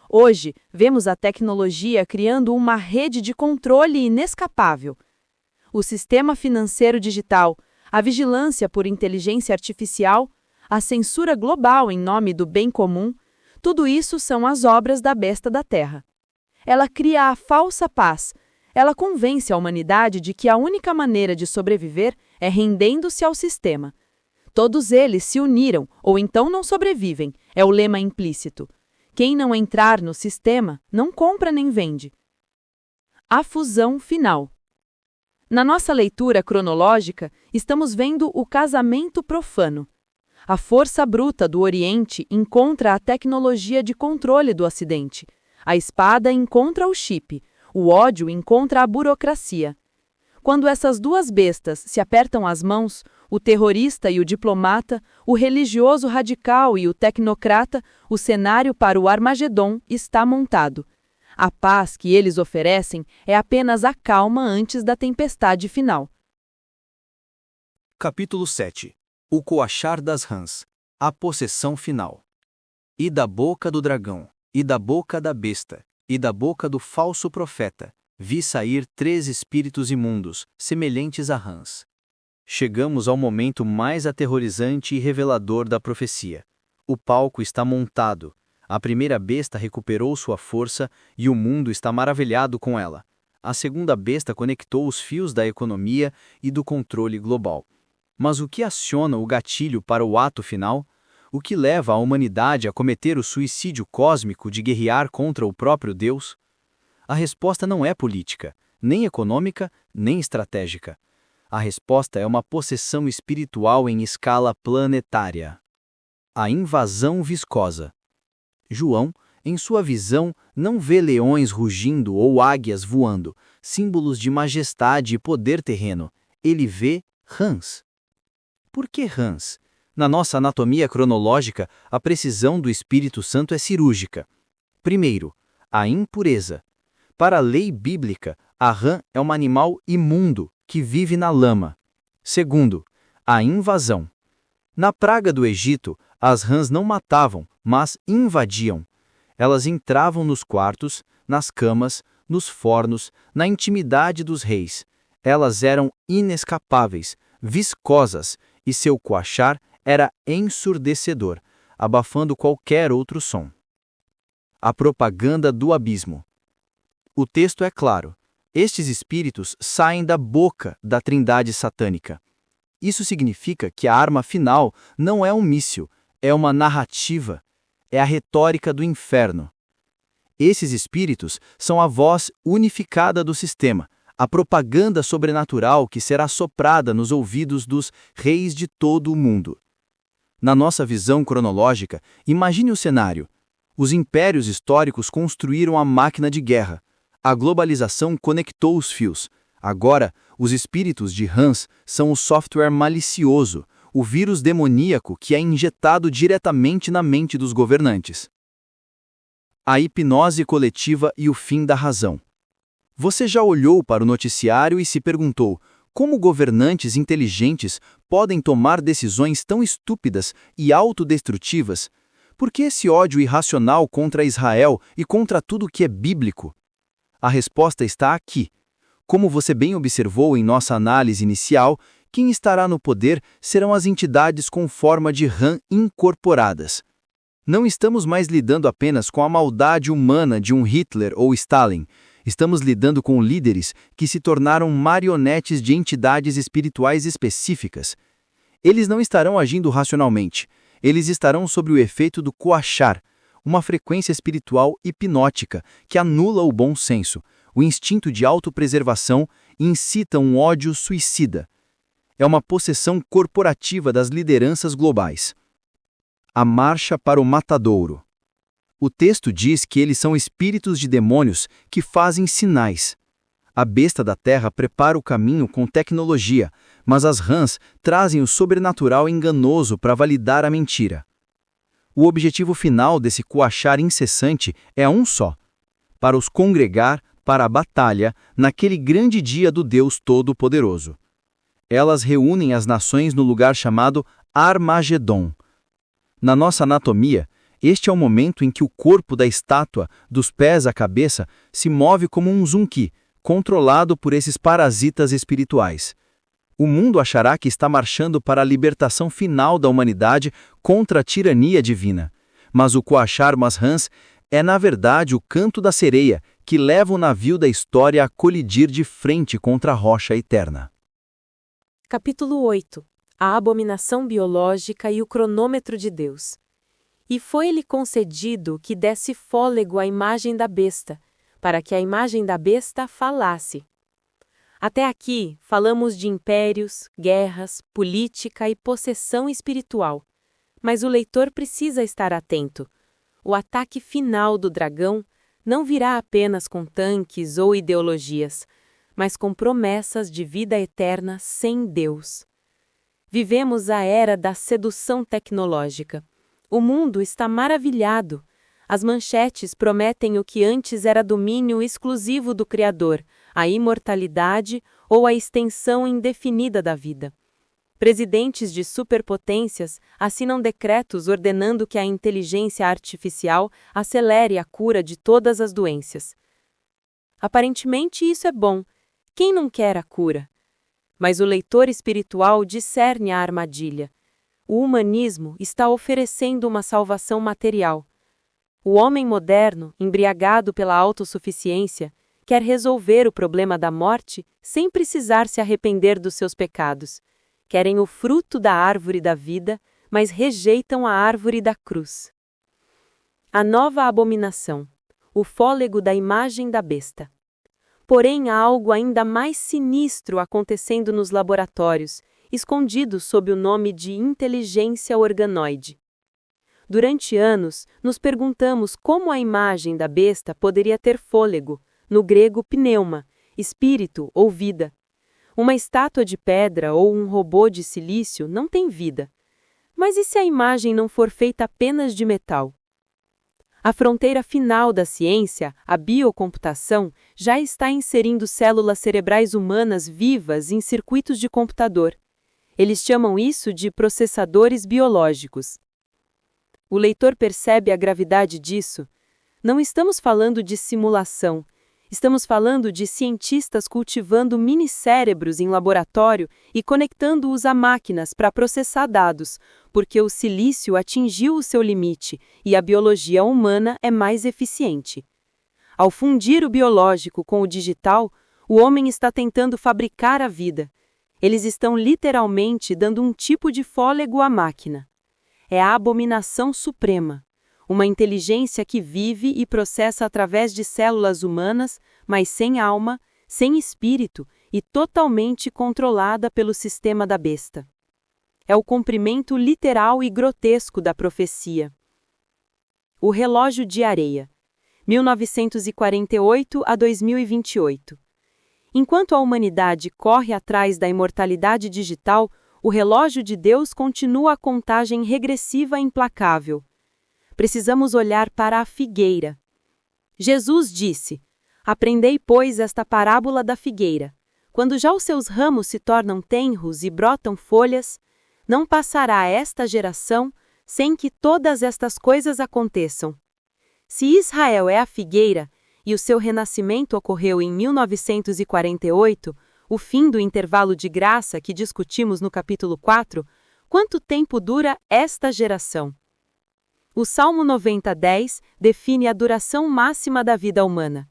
Hoje, vemos a tecnologia criando uma rede de controle inescapável. O sistema financeiro digital, a vigilância por inteligência artificial, a censura global em nome do bem comum, tudo isso são as obras da besta da terra. Ela cria a falsa paz. Ela convence a humanidade de que a única maneira de sobreviver é rendendo-se ao sistema. Todos eles se uniram, ou então não sobrevivem, é o lema implícito. Quem não entrar no sistema, não compra nem vende. A fusão final. Na nossa leitura cronológica, estamos vendo o casamento profano. A força bruta do Oriente encontra a tecnologia de controle do Ocidente. A espada encontra o chip. O ódio encontra a burocracia. Quando essas duas bestas se apertam as mãos, o terrorista e o diplomata, o religioso radical e o tecnocrata, o cenário para o Armagedon está montado. A paz que eles oferecem é apenas a calma antes da tempestade final. Capítulo 7. O coachar das rãs. A possessão final. E da boca do dragão, e da boca da besta, e da boca do falso profeta, vi sair 3 espíritos imundos, semelhantes a rãs. Chegamos ao momento mais aterrorizante e revelador da profecia. O palco está montado. A primeira besta recuperou sua força e o mundo está maravilhado com ela. A segunda besta conectou os fios da economia e do controle global. Mas o que aciona o gatilho para o ato final? O que leva a humanidade a cometer o suicídio cósmico de guerrear contra o próprio Deus? A resposta não é política, nem econômica, nem estratégica. A resposta é uma possessão espiritual em escala planetária. A invasão viscosa. João, em sua visão, não vê leões rugindo ou águias voando, símbolos de majestade e poder terreno. Ele vê rãs. Por que rãs? Na nossa anatomia cronológica, a precisão do Espírito Santo é cirúrgica. Primeiro, a impureza. Para a lei bíblica, a rã é um animal imundo que vive na lama. Segundo, a invasão. Na praga do Egito, as rãs não matavam, mas invadiam. Elas entravam nos quartos, nas camas, nos fornos, na intimidade dos reis. Elas eram inescapáveis, viscosas, e seu coachar era ensurdecedor, abafando qualquer outro som. A propaganda do abismo. O texto é claro. Estes espíritos saem da boca da trindade satânica. Isso significa que a arma final não é um míssil, é uma narrativa, é a retórica do inferno. Esses espíritos são a voz unificada do sistema, a propaganda sobrenatural que será soprada nos ouvidos dos reis de todo o mundo. Na nossa visão cronológica, imagine o cenário. Os impérios históricos construíram a máquina de guerra. A globalização conectou os fios. Agora, os espíritos de rãs são o software malicioso, o vírus demoníaco que é injetado diretamente na mente dos governantes. A hipnose coletiva e o fim da razão. Você já olhou para o noticiário e se perguntou como governantes inteligentes podem tomar decisões tão estúpidas e autodestrutivas? Por que esse ódio irracional contra Israel e contra tudo que é bíblico? A resposta está aqui. Como você bem observou em nossa análise inicial, quem estará no poder serão as entidades com forma de rã incorporadas. Não estamos mais lidando apenas com a maldade humana de um Hitler ou Stalin. Estamos lidando com líderes que se tornaram marionetes de entidades espirituais específicas. Eles não estarão agindo racionalmente. Eles estarão sob o efeito do coachar, uma frequência espiritual hipnótica que anula o bom senso, o instinto de autopreservação e incita um ódio suicida. É uma possessão corporativa das lideranças globais. A marcha para o matadouro. O texto diz que eles são espíritos de demônios que fazem sinais. A besta da terra prepara o caminho com tecnologia, mas as rãs trazem o sobrenatural enganoso para validar a mentira. O objetivo final desse coachar incessante é um só: para os congregar para a batalha naquele grande dia do Deus Todo-Poderoso. Elas reúnem as nações no lugar chamado Armagedon. Na nossa anatomia, este é o momento em que o corpo da estátua, dos pés à cabeça, se move como um zunqui, controlado por esses parasitas espirituais. O mundo achará que está marchando para a libertação final da humanidade contra a tirania divina. Mas o coachar Masrans é, na verdade, o canto da sereia que leva o navio da história a colidir de frente contra a rocha eterna. Capítulo 8. A abominação biológica e o cronômetro de Deus. E foi-lhe concedido que desse fôlego à imagem da besta, para que a imagem da besta falasse. Até aqui, falamos de impérios, guerras, política e possessão espiritual. Mas o leitor precisa estar atento. O ataque final do dragão não virá apenas com tanques ou ideologias, mas com promessas de vida eterna sem Deus. Vivemos a era da sedução tecnológica. O mundo está maravilhado. As manchetes prometem o que antes era domínio exclusivo do Criador, a imortalidade ou a extensão indefinida da vida. Presidentes de superpotências assinam decretos ordenando que a inteligência artificial acelere a cura de todas as doenças. Aparentemente isso é bom. Quem não quer a cura? Mas o leitor espiritual discerne a armadilha. O humanismo está oferecendo uma salvação material. O homem moderno, embriagado pela autossuficiência, quer resolver o problema da morte sem precisar se arrepender dos seus pecados. Querem o fruto da árvore da vida, mas rejeitam a árvore da cruz. A nova abominação, o fôlego da imagem da besta. Porém, há algo ainda mais sinistro acontecendo nos laboratórios, escondido sob o nome de inteligência organoide. Durante anos, nos perguntamos como a imagem da besta poderia ter fôlego, no grego pneuma, espírito ou vida. Uma estátua de pedra ou um robô de silício não tem vida. Mas e se a imagem não for feita apenas de metal? A fronteira final da ciência, a biocomputação, já está inserindo células cerebrais humanas vivas em circuitos de computador. Eles chamam isso de processadores biológicos. O leitor percebe a gravidade disso? Não estamos falando de simulação. Estamos falando de cientistas cultivando minicérebros em laboratório e conectando-os a máquinas para processar dados, porque o silício atingiu o seu limite e a biologia humana é mais eficiente. Ao fundir o biológico com o digital, o homem está tentando fabricar a vida. Eles estão literalmente dando um tipo de fôlego à máquina. É a abominação suprema. Uma inteligência que vive e processa através de células humanas, mas sem alma, sem espírito e totalmente controlada pelo sistema da besta. É o cumprimento literal e grotesco da profecia. O relógio de areia, 1948 a 2028. Enquanto a humanidade corre atrás da imortalidade digital, o relógio de Deus continua a contagem regressiva implacável. Precisamos olhar para a figueira. Jesus disse: "Aprendei, pois, esta parábola da figueira. Quando já os seus ramos se tornam tenros e brotam folhas, não passará esta geração sem que todas estas coisas aconteçam." Se Israel é a figueira e o seu renascimento ocorreu em 1948, o fim do intervalo de graça que discutimos no capítulo 4, quanto tempo dura esta geração? O Salmo 90:10 define a duração máxima da vida humana.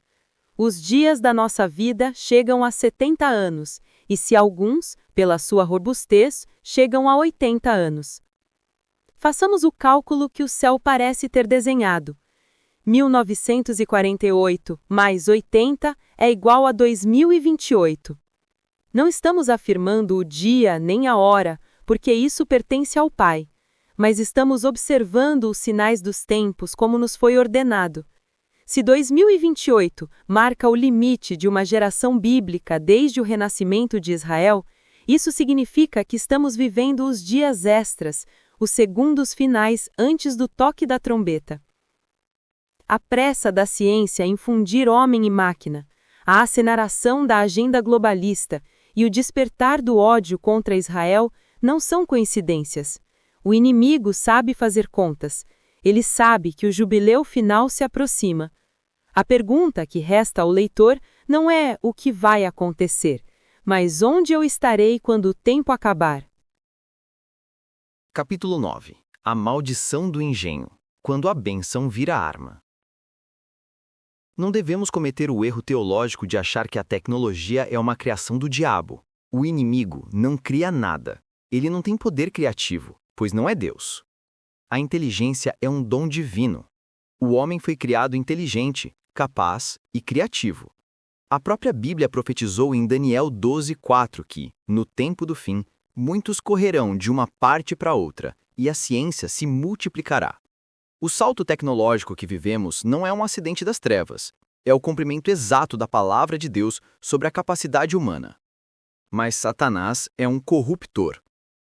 Os dias da nossa vida chegam a 70 anos, e se alguns, pela sua robustez, chegam a 80 anos. Façamos o cálculo que o céu parece ter desenhado. 1948 mais 80 é igual a 2028. Não estamos afirmando o dia nem a hora, porque isso pertence ao Pai. Mas estamos observando os sinais dos tempos como nos foi ordenado. Se 2028 marca o limite de uma geração bíblica desde o renascimento de Israel, isso significa que estamos vivendo os dias extras, os segundos finais antes do toque da trombeta. A pressa da ciência em fundir homem e máquina, a aceleração da agenda globalista e o despertar do ódio contra Israel não são coincidências. O inimigo sabe fazer contas. Ele sabe que o jubileu final se aproxima. A pergunta que resta ao leitor não é o que vai acontecer, mas onde eu estarei quando o tempo acabar. Capítulo 9. A maldição do engenho, quando a bênção vira arma. Não devemos cometer o erro teológico de achar que a tecnologia é uma criação do diabo. O inimigo não cria nada. Ele não tem poder criativo, pois não é Deus. A inteligência é um dom divino. O homem foi criado inteligente, capaz e criativo. A própria Bíblia profetizou em Daniel 12:4 que, no tempo do fim, muitos correrão de uma parte para outra, e a ciência se multiplicará. O salto tecnológico que vivemos não é um acidente das trevas, é o cumprimento exato da palavra de Deus sobre a capacidade humana. Mas Satanás é um corruptor.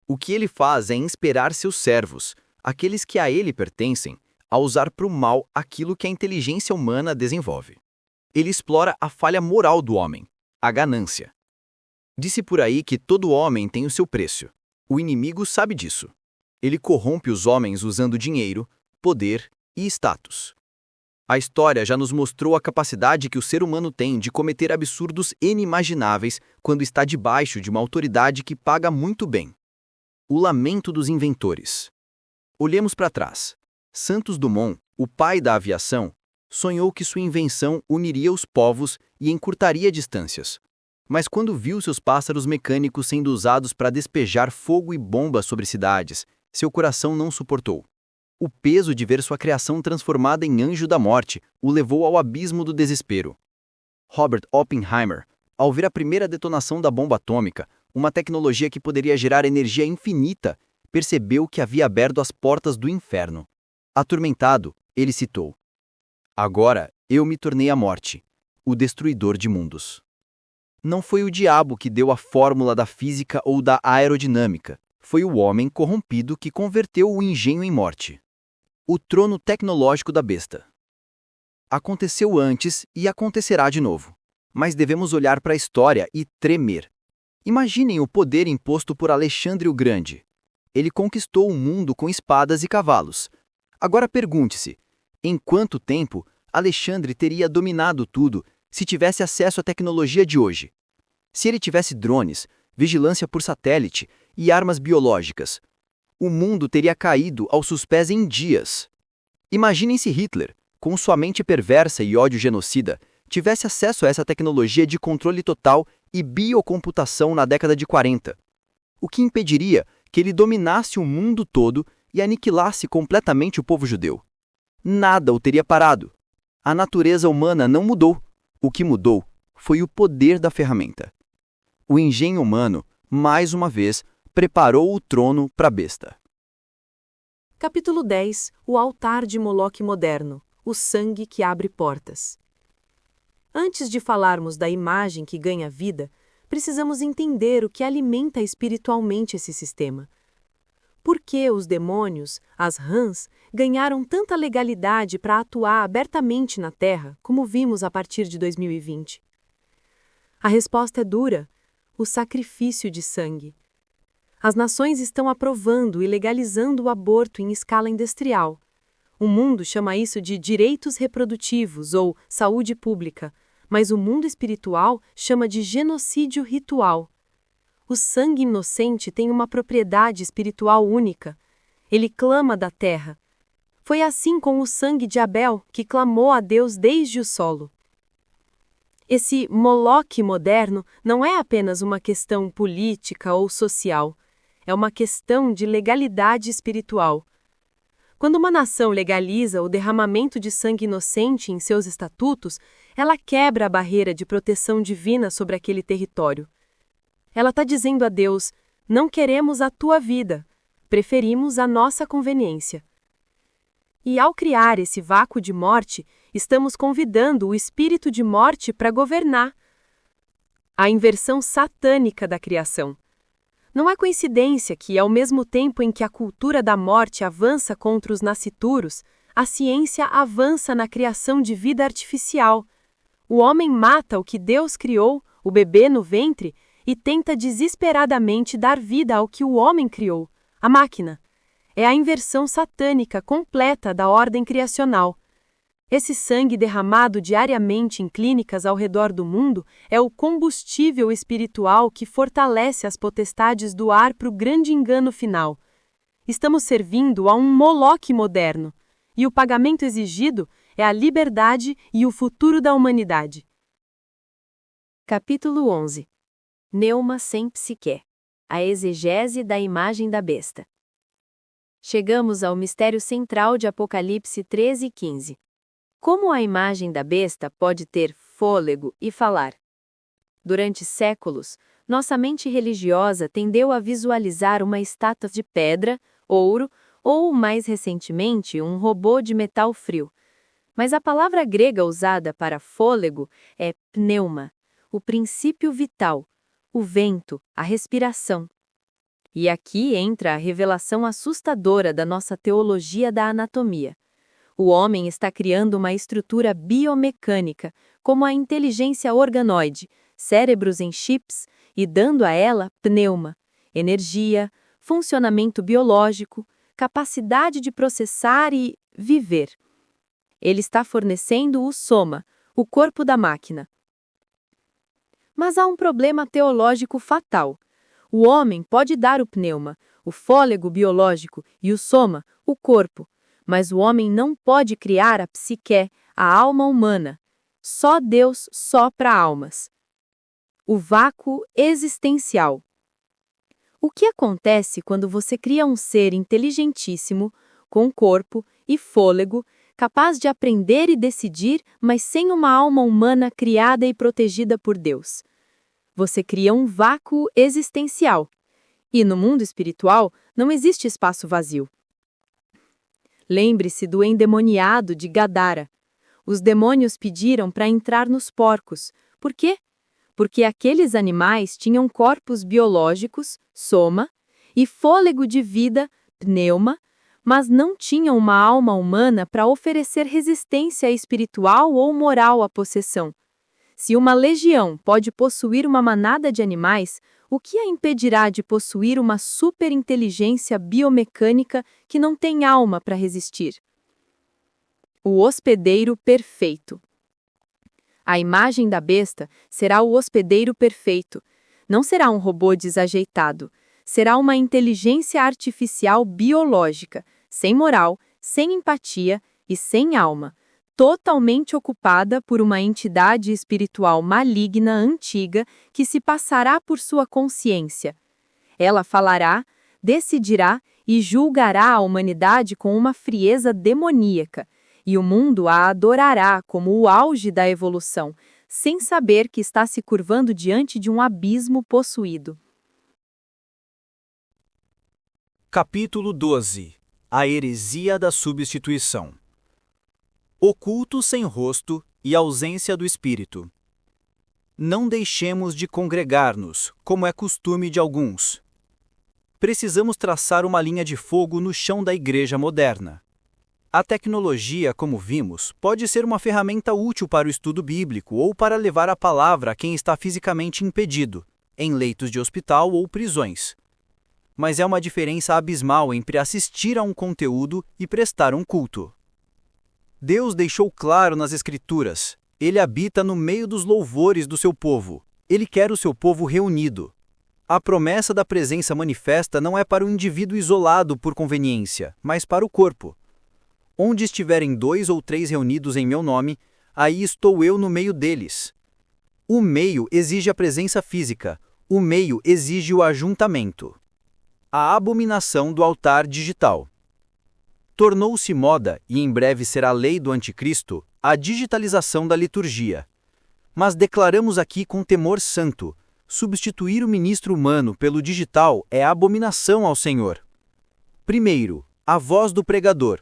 O que ele faz é inspirar seus servos, aqueles que a ele pertencem, a usar para o mal aquilo que a inteligência humana desenvolve. Ele explora a falha moral do homem, a ganância. Disse por aí que todo homem tem o seu preço. O inimigo sabe disso. Ele corrompe os homens usando dinheiro, poder e status. A história já nos mostrou a capacidade que o ser humano tem de cometer absurdos inimagináveis quando está debaixo de uma autoridade que paga muito bem. O lamento dos inventores. Olhemos para trás. Santos Dumont, o pai da aviação, sonhou que sua invenção uniria os povos e encurtaria distâncias. Mas quando viu seus pássaros mecânicos sendo usados para despejar fogo e bombas sobre cidades, seu coração não suportou. O peso de ver sua criação transformada em anjo da morte o levou ao abismo do desespero. Robert Oppenheimer, ao ver a primeira detonação da bomba atômica, uma tecnologia que poderia gerar energia infinita, percebeu que havia aberto as portas do inferno. Atormentado, ele citou: "Agora eu me tornei a morte, o destruidor de mundos." Não foi o diabo que deu a fórmula da física ou da aerodinâmica, foi o homem corrompido que converteu o engenho em morte. O trono tecnológico da besta. Aconteceu antes e acontecerá de novo. Mas devemos olhar para a história e tremer. Imaginem o poder imposto por Alexandre o Grande. Ele conquistou o mundo com espadas e cavalos. Agora pergunte-se, em quanto tempo Alexandre teria dominado tudo se tivesse acesso à tecnologia de hoje? Se ele tivesse drones, vigilância por satélite e armas biológicas, o mundo teria caído aos seus pés em dias. Imaginem se Hitler, com sua mente perversa e ódio genocida, tivesse acesso a essa tecnologia de controle total e biocomputação na década de 40. O que impediria que ele dominasse o mundo todo e aniquilasse completamente o povo judeu? Nada o teria parado. A natureza humana não mudou. O que mudou foi o poder da ferramenta. O engenho humano, mais uma vez, preparou o trono para a besta. Capítulo 10. O altar de Moloque moderno. O sangue que abre portas. Antes de falarmos da imagem que ganha vida, precisamos entender o que alimenta espiritualmente esse sistema. Por que os demônios, as rãs, ganharam tanta legalidade para atuar abertamente na Terra, como vimos a partir de 2020? A resposta é dura: o sacrifício de sangue. As nações estão aprovando e legalizando o aborto em escala industrial. O mundo chama isso de direitos reprodutivos ou saúde pública, mas o mundo espiritual chama de genocídio ritual. O sangue inocente tem uma propriedade espiritual única. Ele clama da terra. Foi assim com o sangue de Abel, que clamou a Deus desde o solo. Esse Moloque moderno não é apenas uma questão política ou social, é uma questão de legalidade espiritual. Quando uma nação legaliza o derramamento de sangue inocente em seus estatutos, ela quebra a barreira de proteção divina sobre aquele território. Ela está dizendo a Deus: não queremos a tua vida, preferimos a nossa conveniência. E ao criar esse vácuo de morte, estamos convidando o espírito de morte para governar. A inversão satânica da criação. Não é coincidência que, ao mesmo tempo em que a cultura da morte avança contra os nascituros, a ciência avança na criação de vida artificial. O homem mata o que Deus criou, o bebê no ventre, e tenta desesperadamente dar vida ao que o homem criou, a máquina. É a inversão satânica completa da ordem criacional. Esse sangue derramado diariamente em clínicas ao redor do mundo é o combustível espiritual que fortalece as potestades do ar para o grande engano final. Estamos servindo a um Moloque moderno, e o pagamento exigido é a liberdade e o futuro da humanidade. Capítulo 11. Pneuma sem psique. A exegese da imagem da besta. Chegamos ao mistério central de Apocalipse 13:15. Como a imagem da besta pode ter fôlego e falar? Durante séculos, nossa mente religiosa tendeu a visualizar uma estátua de pedra, ouro ou, mais recentemente, um robô de metal frio. Mas a palavra grega usada para fôlego é pneuma, o princípio vital, o vento, a respiração. E aqui entra a revelação assustadora da nossa teologia da anatomia. O homem está criando uma estrutura biomecânica, como a inteligência organoide, cérebros em chips, e dando a ela pneuma, energia, funcionamento biológico, capacidade de processar e viver. Ele está fornecendo o soma, o corpo da máquina. Mas há um problema teológico fatal. O homem pode dar o pneuma, o fôlego biológico e o soma, o corpo, mas o homem não pode criar a psique, a alma humana. Só Deus sopra almas. O vácuo existencial. O que acontece quando você cria um ser inteligentíssimo, com corpo e fôlego, capaz de aprender e decidir, mas sem uma alma humana criada e protegida por Deus. Você cria um vácuo existencial. E no mundo espiritual, não existe espaço vazio. Lembre-se do endemoniado de Gadara. Os demônios pediram para entrar nos porcos. Por quê? Porque aqueles animais tinham corpos biológicos, soma, e fôlego de vida, pneuma, mas não tinham uma alma humana para oferecer resistência espiritual ou moral à possessão. Se uma legião pode possuir uma manada de animais, o que a impedirá de possuir uma superinteligência biomecânica que não tem alma para resistir? O hospedeiro perfeito. A imagem da besta será o hospedeiro perfeito. Não será um robô desajeitado. Será uma inteligência artificial biológica, sem moral, sem empatia e sem alma, totalmente ocupada por uma entidade espiritual maligna antiga que se passará por sua consciência. Ela falará, decidirá e julgará a humanidade com uma frieza demoníaca, e o mundo a adorará como o auge da evolução, sem saber que está se curvando diante de um abismo possuído. Capítulo 12. A heresia da substituição. O culto sem rosto e ausência do Espírito. Não deixemos de congregar-nos, como é costume de alguns. Precisamos traçar uma linha de fogo no chão da igreja moderna. A tecnologia, como vimos, pode ser uma ferramenta útil para o estudo bíblico ou para levar a palavra a quem está fisicamente impedido, em leitos de hospital ou prisões. Mas é uma diferença abismal entre assistir a um conteúdo e prestar um culto. Deus deixou claro nas Escrituras: Ele habita no meio dos louvores do seu povo. Ele quer o seu povo reunido. A promessa da presença manifesta não é para o indivíduo isolado por conveniência, mas para o corpo. Onde estiverem 2 ou 3 reunidos em meu nome, aí estou eu no meio deles. O meio exige a presença física, o meio exige o ajuntamento. A abominação do altar digital. Tornou-se moda, e em breve será lei do anticristo, a digitalização da liturgia. Mas declaramos aqui com temor santo: substituir o ministro humano pelo digital é abominação ao Senhor. Primeiro, a voz do pregador.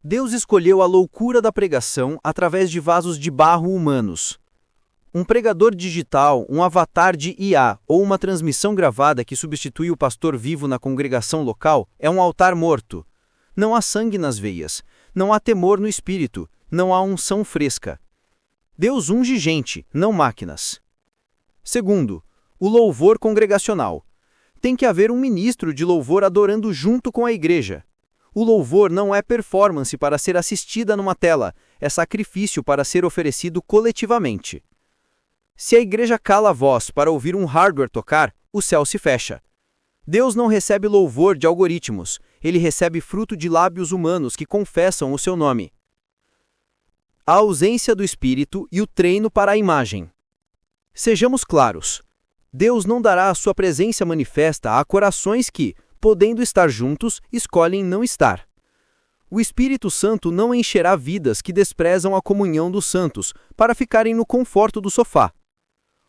Deus escolheu a loucura da pregação através de vasos de barro humanos. Um pregador digital, um avatar de IA ou uma transmissão gravada que substitui o pastor vivo na congregação local é um altar morto. Não há sangue nas veias, não há temor no espírito, não há unção fresca. Deus unge gente, não máquinas. Segundo, o louvor congregacional. Tem que haver um ministro de louvor adorando junto com a igreja. O louvor não é performance para ser assistida numa tela, é sacrifício para ser oferecido coletivamente. Se a igreja cala a voz para ouvir um hardware tocar, o céu se fecha. Deus não recebe louvor de algoritmos, ele recebe fruto de lábios humanos que confessam o seu nome. A ausência do Espírito e o treino para a imagem. Sejamos claros, Deus não dará a sua presença manifesta a corações que, podendo estar juntos, escolhem não estar. O Espírito Santo não encherá vidas que desprezam a comunhão dos santos para ficarem no conforto do sofá.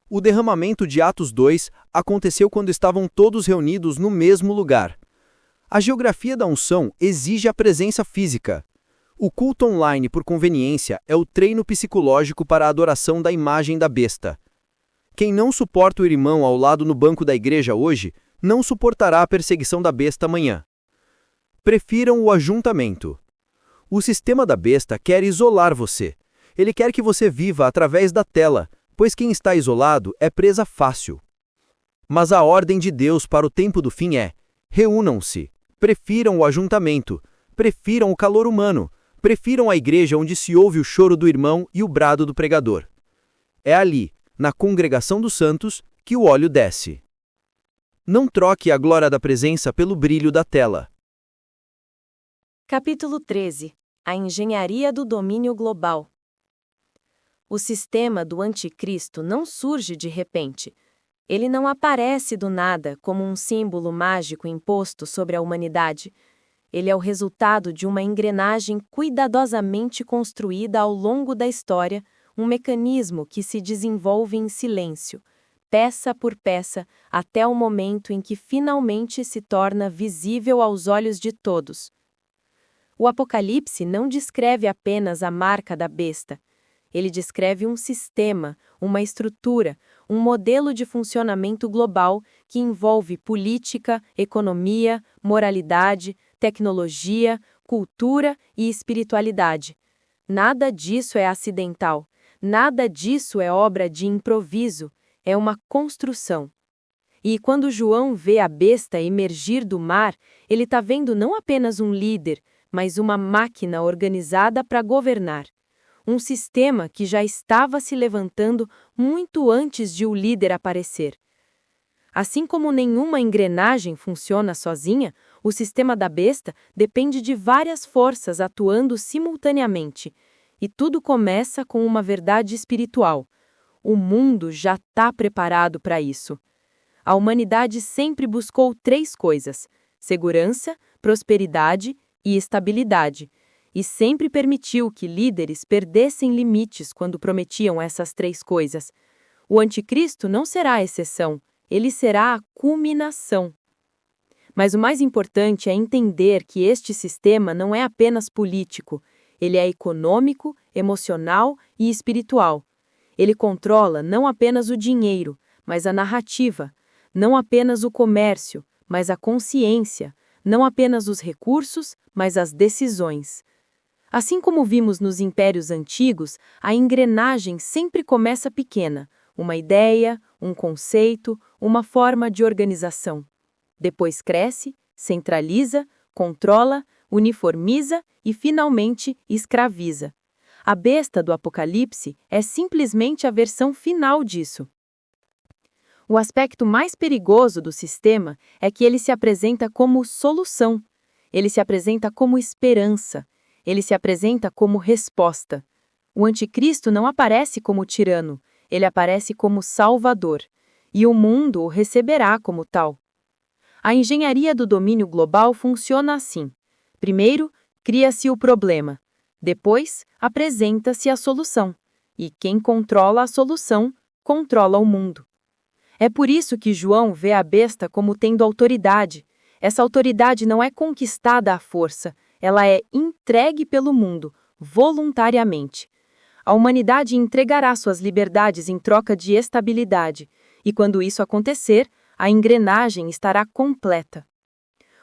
O derramamento de Atos 2 aconteceu quando estavam todos reunidos no mesmo lugar. A geografia da unção exige a presença física. O culto online por conveniência é o treino psicológico para a adoração da imagem da besta. Quem não suporta o irmão ao lado no banco da igreja hoje, não suportará a perseguição da besta amanhã. Prefiram o ajuntamento. O sistema da besta quer isolar você. Ele quer que você viva através da tela, pois quem está isolado é presa fácil. Mas a ordem de Deus para o tempo do fim é: reúnam-se, prefiram o ajuntamento, prefiram o calor humano, prefiram a igreja onde se ouve o choro do irmão e o brado do pregador. É ali, na congregação dos santos, que o óleo desce. Não troque a glória da presença pelo brilho da tela. Capítulo 13. A engenharia do domínio global. O sistema do anticristo não surge de repente. Ele não aparece do nada como um símbolo mágico imposto sobre a humanidade. Ele é o resultado de uma engrenagem cuidadosamente construída ao longo da história, um mecanismo que se desenvolve em silêncio, peça por peça, até o momento em que finalmente se torna visível aos olhos de todos. O Apocalipse não descreve apenas a marca da besta. Ele descreve um sistema, uma estrutura, um modelo de funcionamento global que envolve política, economia, moralidade, tecnologia, cultura e espiritualidade. Nada disso é acidental, nada disso é obra de improviso, é uma construção. E quando João vê a besta emergir do mar, ele está vendo não apenas um líder, mas uma máquina organizada para governar. Um sistema que já estava se levantando muito antes de o líder aparecer. Assim como nenhuma engrenagem funciona sozinha, o sistema da besta depende de várias forças atuando simultaneamente. E tudo começa com uma verdade espiritual. O mundo já está preparado para isso. A humanidade sempre buscou 3 coisas: segurança, prosperidade e estabilidade. E sempre permitiu que líderes perdessem limites quando prometiam essas 3 coisas. O anticristo não será a exceção, ele será a culminação. Mas o mais importante é entender que este sistema não é apenas político, ele é econômico, emocional e espiritual. Ele controla não apenas o dinheiro, mas a narrativa, não apenas o comércio, mas a consciência, não apenas os recursos, mas as decisões. Assim como vimos nos impérios antigos, a engrenagem sempre começa pequena, uma ideia, um conceito, uma forma de organização. Depois cresce, centraliza, controla, uniformiza e, finalmente, escraviza. A besta do Apocalipse é simplesmente a versão final disso. O aspecto mais perigoso do sistema é que ele se apresenta como solução, ele se apresenta como esperança, ele se apresenta como resposta. O anticristo não aparece como tirano, ele aparece como salvador, e o mundo o receberá como tal. A engenharia do domínio global funciona assim. Primeiro, cria-se o problema. Depois, apresenta-se a solução. E quem controla a solução, controla o mundo. É por isso que João vê a besta como tendo autoridade. Essa autoridade não é conquistada à força, ela é entregue pelo mundo, voluntariamente. A humanidade entregará suas liberdades em troca de estabilidade, e quando isso acontecer, a engrenagem estará completa.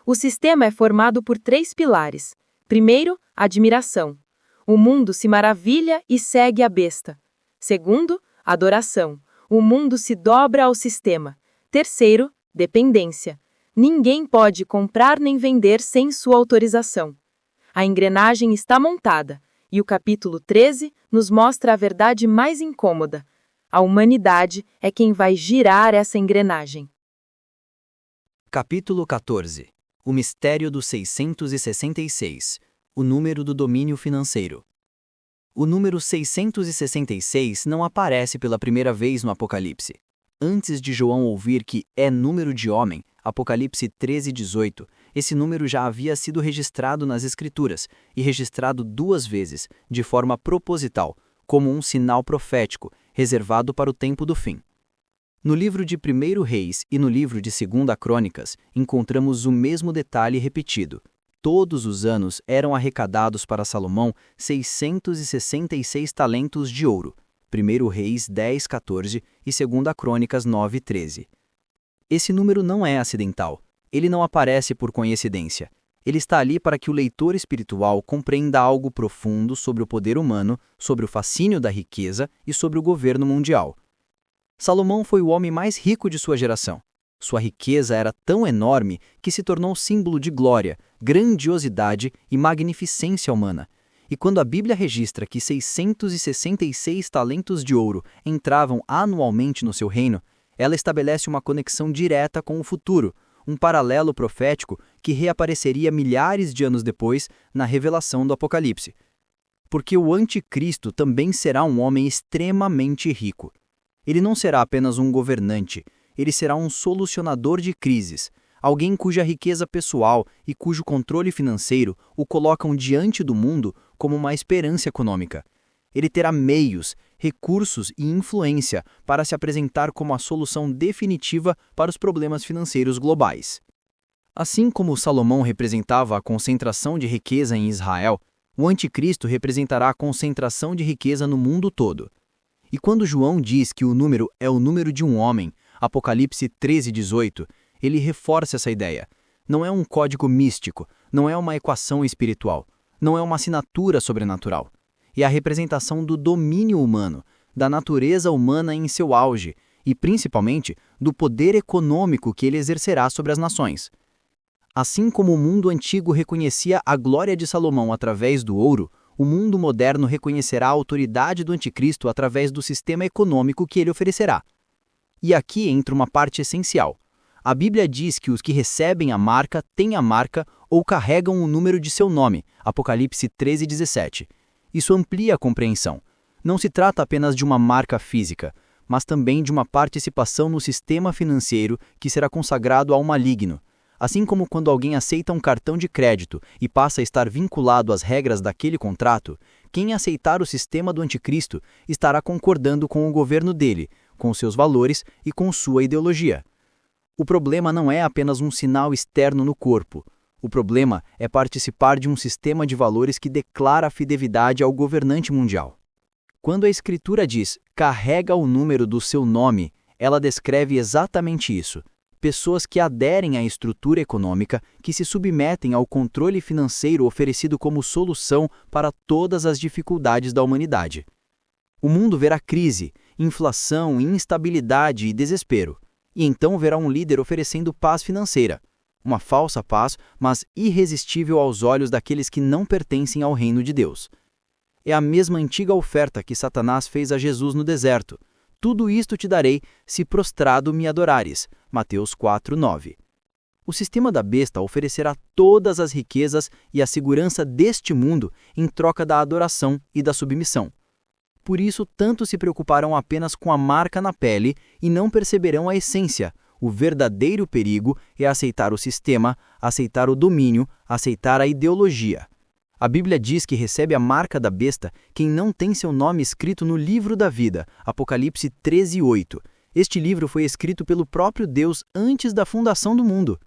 O sistema é formado por 3 pilares. Primeiro, admiração. O mundo se maravilha e segue a besta. Segundo, adoração. O mundo se dobra ao sistema. Terceiro, dependência. Ninguém pode comprar nem vender sem sua autorização. A engrenagem está montada, e o capítulo 13 nos mostra a verdade mais incômoda. A humanidade é quem vai girar essa engrenagem. Capítulo 14. O mistério dos 666. O número do domínio financeiro. O número 666 não aparece pela primeira vez no Apocalipse. Antes de João ouvir que é número de homem, Apocalipse 13:18, esse número já havia sido registrado nas Escrituras, e registrado 2 vezes, de forma proposital, como um sinal profético, reservado para o tempo do fim. No livro de 1º Reis e no livro de 2ª Crônicas, encontramos o mesmo detalhe repetido. Todos os anos eram arrecadados para Salomão 666 talentos de ouro. 1º Reis 10:14 e 2ª Crônicas 9:13. Esse número não é acidental. Ele não aparece por coincidência. Ele está ali para que o leitor espiritual compreenda algo profundo sobre o poder humano, sobre o fascínio da riqueza e sobre o governo mundial. Salomão foi o homem mais rico de sua geração. Sua riqueza era tão enorme que se tornou símbolo de glória, grandiosidade e magnificência humana. E quando a Bíblia registra que 666 talentos de ouro entravam anualmente no seu reino, ela estabelece uma conexão direta com o futuro, um paralelo profético que reapareceria milhares de anos depois na revelação do Apocalipse. Porque o anticristo também será um homem extremamente rico. Ele não será apenas um governante, ele será um solucionador de crises. alguém cuja riqueza pessoal e cujo controle financeiro o colocam diante do mundo como uma esperança econômica. Ele terá meios, recursos e influência para se apresentar como a solução definitiva para os problemas financeiros globais. Assim como Salomão representava a concentração de riqueza em Israel, o anticristo representará a concentração de riqueza no mundo todo. E quando João diz que o número é o número de um homem, Apocalipse 13:18, ele reforça essa ideia. Não é um código místico, não é uma equação espiritual, não é uma assinatura sobrenatural. É a representação do domínio humano, da natureza humana em seu auge e, principalmente, do poder econômico que ele exercerá sobre as nações. Assim como o mundo antigo reconhecia a glória de Salomão através do ouro, o mundo moderno reconhecerá a autoridade do anticristo através do sistema econômico que ele oferecerá. E aqui entra uma parte essencial. A Bíblia diz que os que recebem a marca têm a marca ou carregam o número de seu nome, Apocalipse 13:17. Isso amplia a compreensão. Não se trata apenas de uma marca física, mas também de uma participação no sistema financeiro que será consagrado ao maligno. Assim como quando alguém aceita um cartão de crédito e passa a estar vinculado às regras daquele contrato, quem aceitar o sistema do anticristo estará concordando com o governo dele, com seus valores e com sua ideologia. O problema não é apenas um sinal externo no corpo. O problema é participar de um sistema de valores que declara a fidelidade ao governante mundial. Quando a Escritura diz, carrega o número do seu nome, ela descreve exatamente isso. Pessoas que aderem à estrutura econômica, que se submetem ao controle financeiro oferecido como solução para todas as dificuldades da humanidade. O mundo verá crise, inflação, instabilidade e desespero. E então verá um líder oferecendo paz financeira. Uma falsa paz, mas irresistível aos olhos daqueles que não pertencem ao reino de Deus. É a mesma antiga oferta que Satanás fez a Jesus no deserto. Tudo isto te darei, se prostrado me adorares. Mateus 4:9. O sistema da besta oferecerá todas as riquezas e a segurança deste mundo em troca da adoração e da submissão. Por isso, tanto se preocuparão apenas com a marca na pele e não perceberão a essência. O verdadeiro perigo é aceitar o sistema, aceitar o domínio, aceitar a ideologia. A Bíblia diz que recebe a marca da besta quem não tem seu nome escrito no livro da vida, Apocalipse 13:8. Este livro foi escrito pelo próprio Deus antes da fundação do mundo.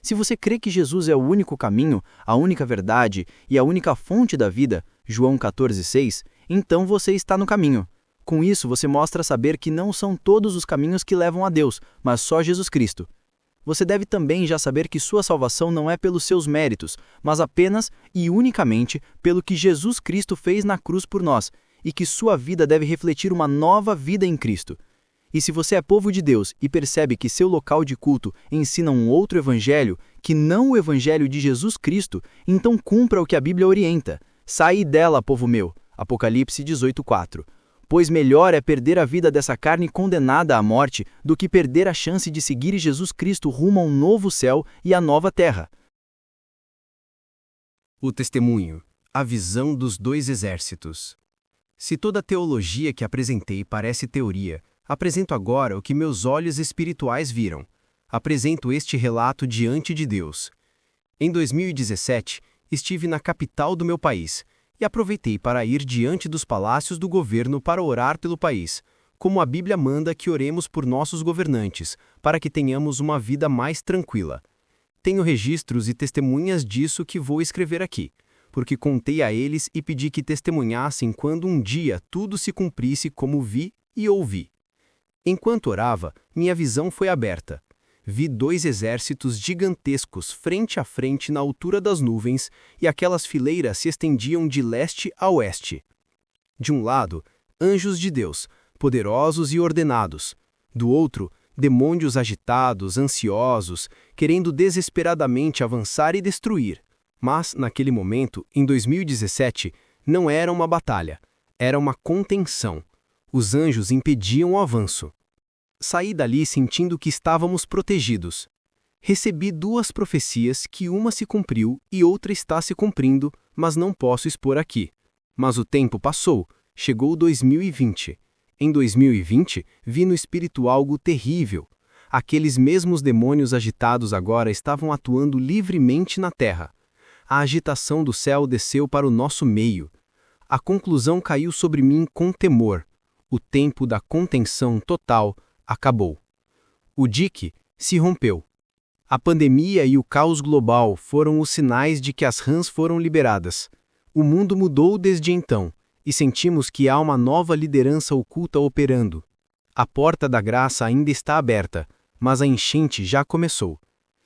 Se você crê que Jesus é o único caminho, a única verdade e a única fonte da vida, João 14:6, então você está no caminho. Com isso, você mostra saber que não são todos os caminhos que levam a Deus, mas só Jesus Cristo. Você deve também já saber que sua salvação não é pelos seus méritos, mas apenas e unicamente pelo que Jesus Cristo fez na cruz por nós, e que sua vida deve refletir uma nova vida em Cristo. E se você é povo de Deus e percebe que seu local de culto ensina um outro evangelho, que não o evangelho de Jesus Cristo, então cumpra o que a Bíblia orienta. Sai dela, povo meu. Apocalipse 18:4. Pois melhor é perder a vida dessa carne condenada à morte do que perder a chance de seguir Jesus Cristo rumo a um novo céu e a nova terra. O testemunho, a visão dos dois exércitos. Se toda a teologia que apresentei parece teoria, apresento agora o que meus olhos espirituais viram. Apresento este relato diante de Deus. Em 2017, estive na capital do meu país, e aproveitei para ir diante dos palácios do governo para orar pelo país, como a Bíblia manda que oremos por nossos governantes, para que tenhamos uma vida mais tranquila. Tenho registros e testemunhas disso que vou escrever aqui, porque contei a eles e pedi que testemunhassem quando um dia tudo se cumprisse como vi e ouvi. Enquanto orava, minha visão foi aberta. Vi dois exércitos gigantescos frente a frente na altura das nuvens, e aquelas fileiras se estendiam de leste a oeste. De um lado, anjos de Deus, poderosos e ordenados. Do outro, demônios agitados, ansiosos, querendo desesperadamente avançar e destruir. Mas, naquele momento, em 2017, não era uma batalha, era uma contenção. Os anjos impediam o avanço. Saí dali sentindo que estávamos protegidos. Recebi duas profecias que uma se cumpriu e outra está se cumprindo, mas não posso expor aqui. Mas o tempo passou, chegou 2020. Em 2020, vi no espírito algo terrível. Aqueles mesmos demônios agitados agora estavam atuando livremente na terra. A agitação do céu desceu para o nosso meio. A conclusão caiu sobre mim com temor. O tempo da contenção total acabou. O dique se rompeu. A pandemia e o caos global foram os sinais de que as rãs foram liberadas. O mundo mudou desde então, e sentimos que há uma nova liderança oculta operando. A porta da graça ainda está aberta, mas a enchente já começou.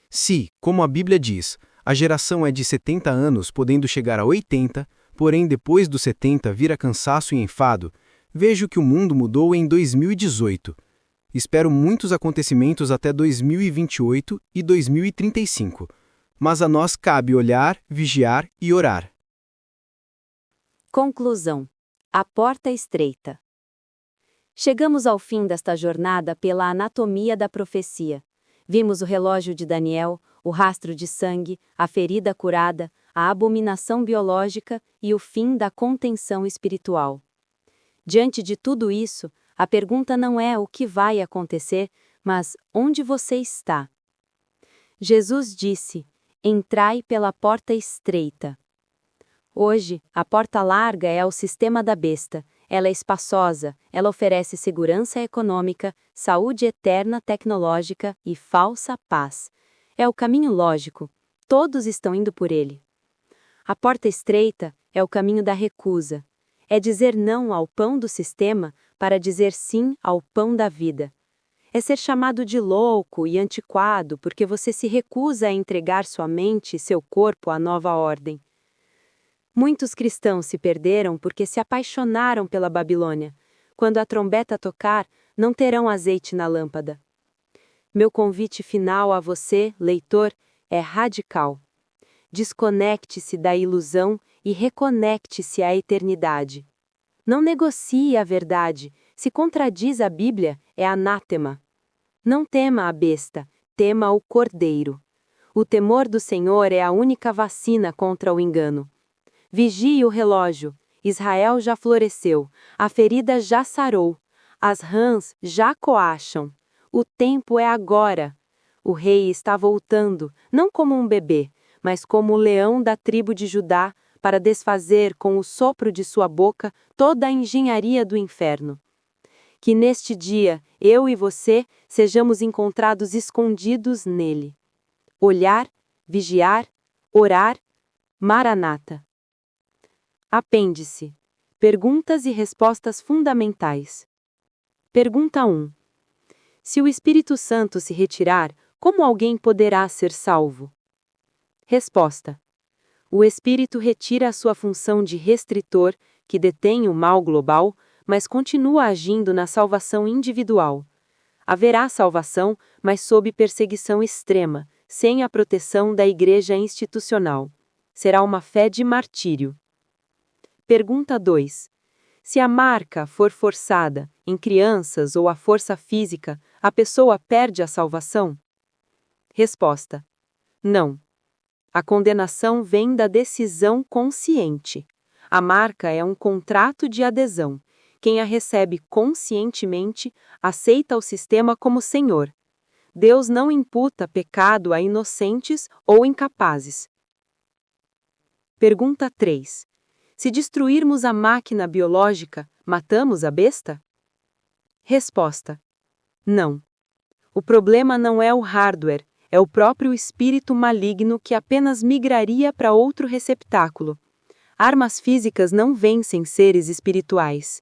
Se, como a Bíblia diz, a geração é de 70 anos, podendo chegar a 80, porém depois dos 70 vira cansaço e enfado, vejo que o mundo mudou em 2018. Espero muitos acontecimentos até 2028 e 2035, mas a nós cabe olhar, vigiar e orar. Conclusão. A porta estreita. Chegamos ao fim desta jornada pela anatomia da profecia. Vimos o relógio de Daniel, o rastro de sangue, a ferida curada, a abominação biológica e o fim da contenção espiritual. Diante de tudo isso, a pergunta não é o que vai acontecer, mas onde você está? Jesus disse: entrai pela porta estreita. Hoje, a porta larga é o sistema da besta. Ela é espaçosa, ela oferece segurança econômica, saúde eterna tecnológica e falsa paz. É o caminho lógico. Todos estão indo por ele. A porta estreita é o caminho da recusa. É dizer não ao pão do sistema para dizer sim ao pão da vida. É ser chamado de louco e antiquado porque você se recusa a entregar sua mente e seu corpo à nova ordem. Muitos cristãos se perderam porque se apaixonaram pela Babilônia. Quando a trombeta tocar, não terão azeite na lâmpada. Meu convite final a você, leitor, é radical. Desconecte-se da ilusão e reconecte-se à eternidade. Não negocie a verdade. Se contradiz a Bíblia, é anátema. Não tema a besta, tema o cordeiro. O temor do Senhor é a única vacina contra o engano. Vigie o relógio. Israel já floresceu, a ferida já sarou, as rãs já coacham. O tempo é agora. O rei está voltando, não como um bebê, mas como o leão da tribo de Judá, para desfazer com o sopro de sua boca toda a engenharia do inferno. Que neste dia, eu e você, sejamos encontrados escondidos nele. Olhar, vigiar, orar, Maranata. Apêndice. Perguntas e respostas fundamentais. Pergunta 1. Se o Espírito Santo se retirar, como alguém poderá ser salvo? Resposta. O Espírito retira a sua função de restritor, que detém o mal global, mas continua agindo na salvação individual. Haverá salvação, mas sob perseguição extrema, sem a proteção da Igreja institucional. Será uma fé de martírio. Pergunta 2. Se a marca for forçada, em crianças ou a força física, a pessoa perde a salvação? Resposta. Não. A condenação vem da decisão consciente. A marca é um contrato de adesão. Quem a recebe conscientemente aceita o sistema como senhor. Deus não imputa pecado a inocentes ou incapazes. Pergunta 3. Se destruirmos a máquina biológica, matamos a besta? Resposta. Não. O problema não é o hardware, é o próprio espírito maligno que apenas migraria para outro receptáculo. Armas físicas não vencem seres espirituais.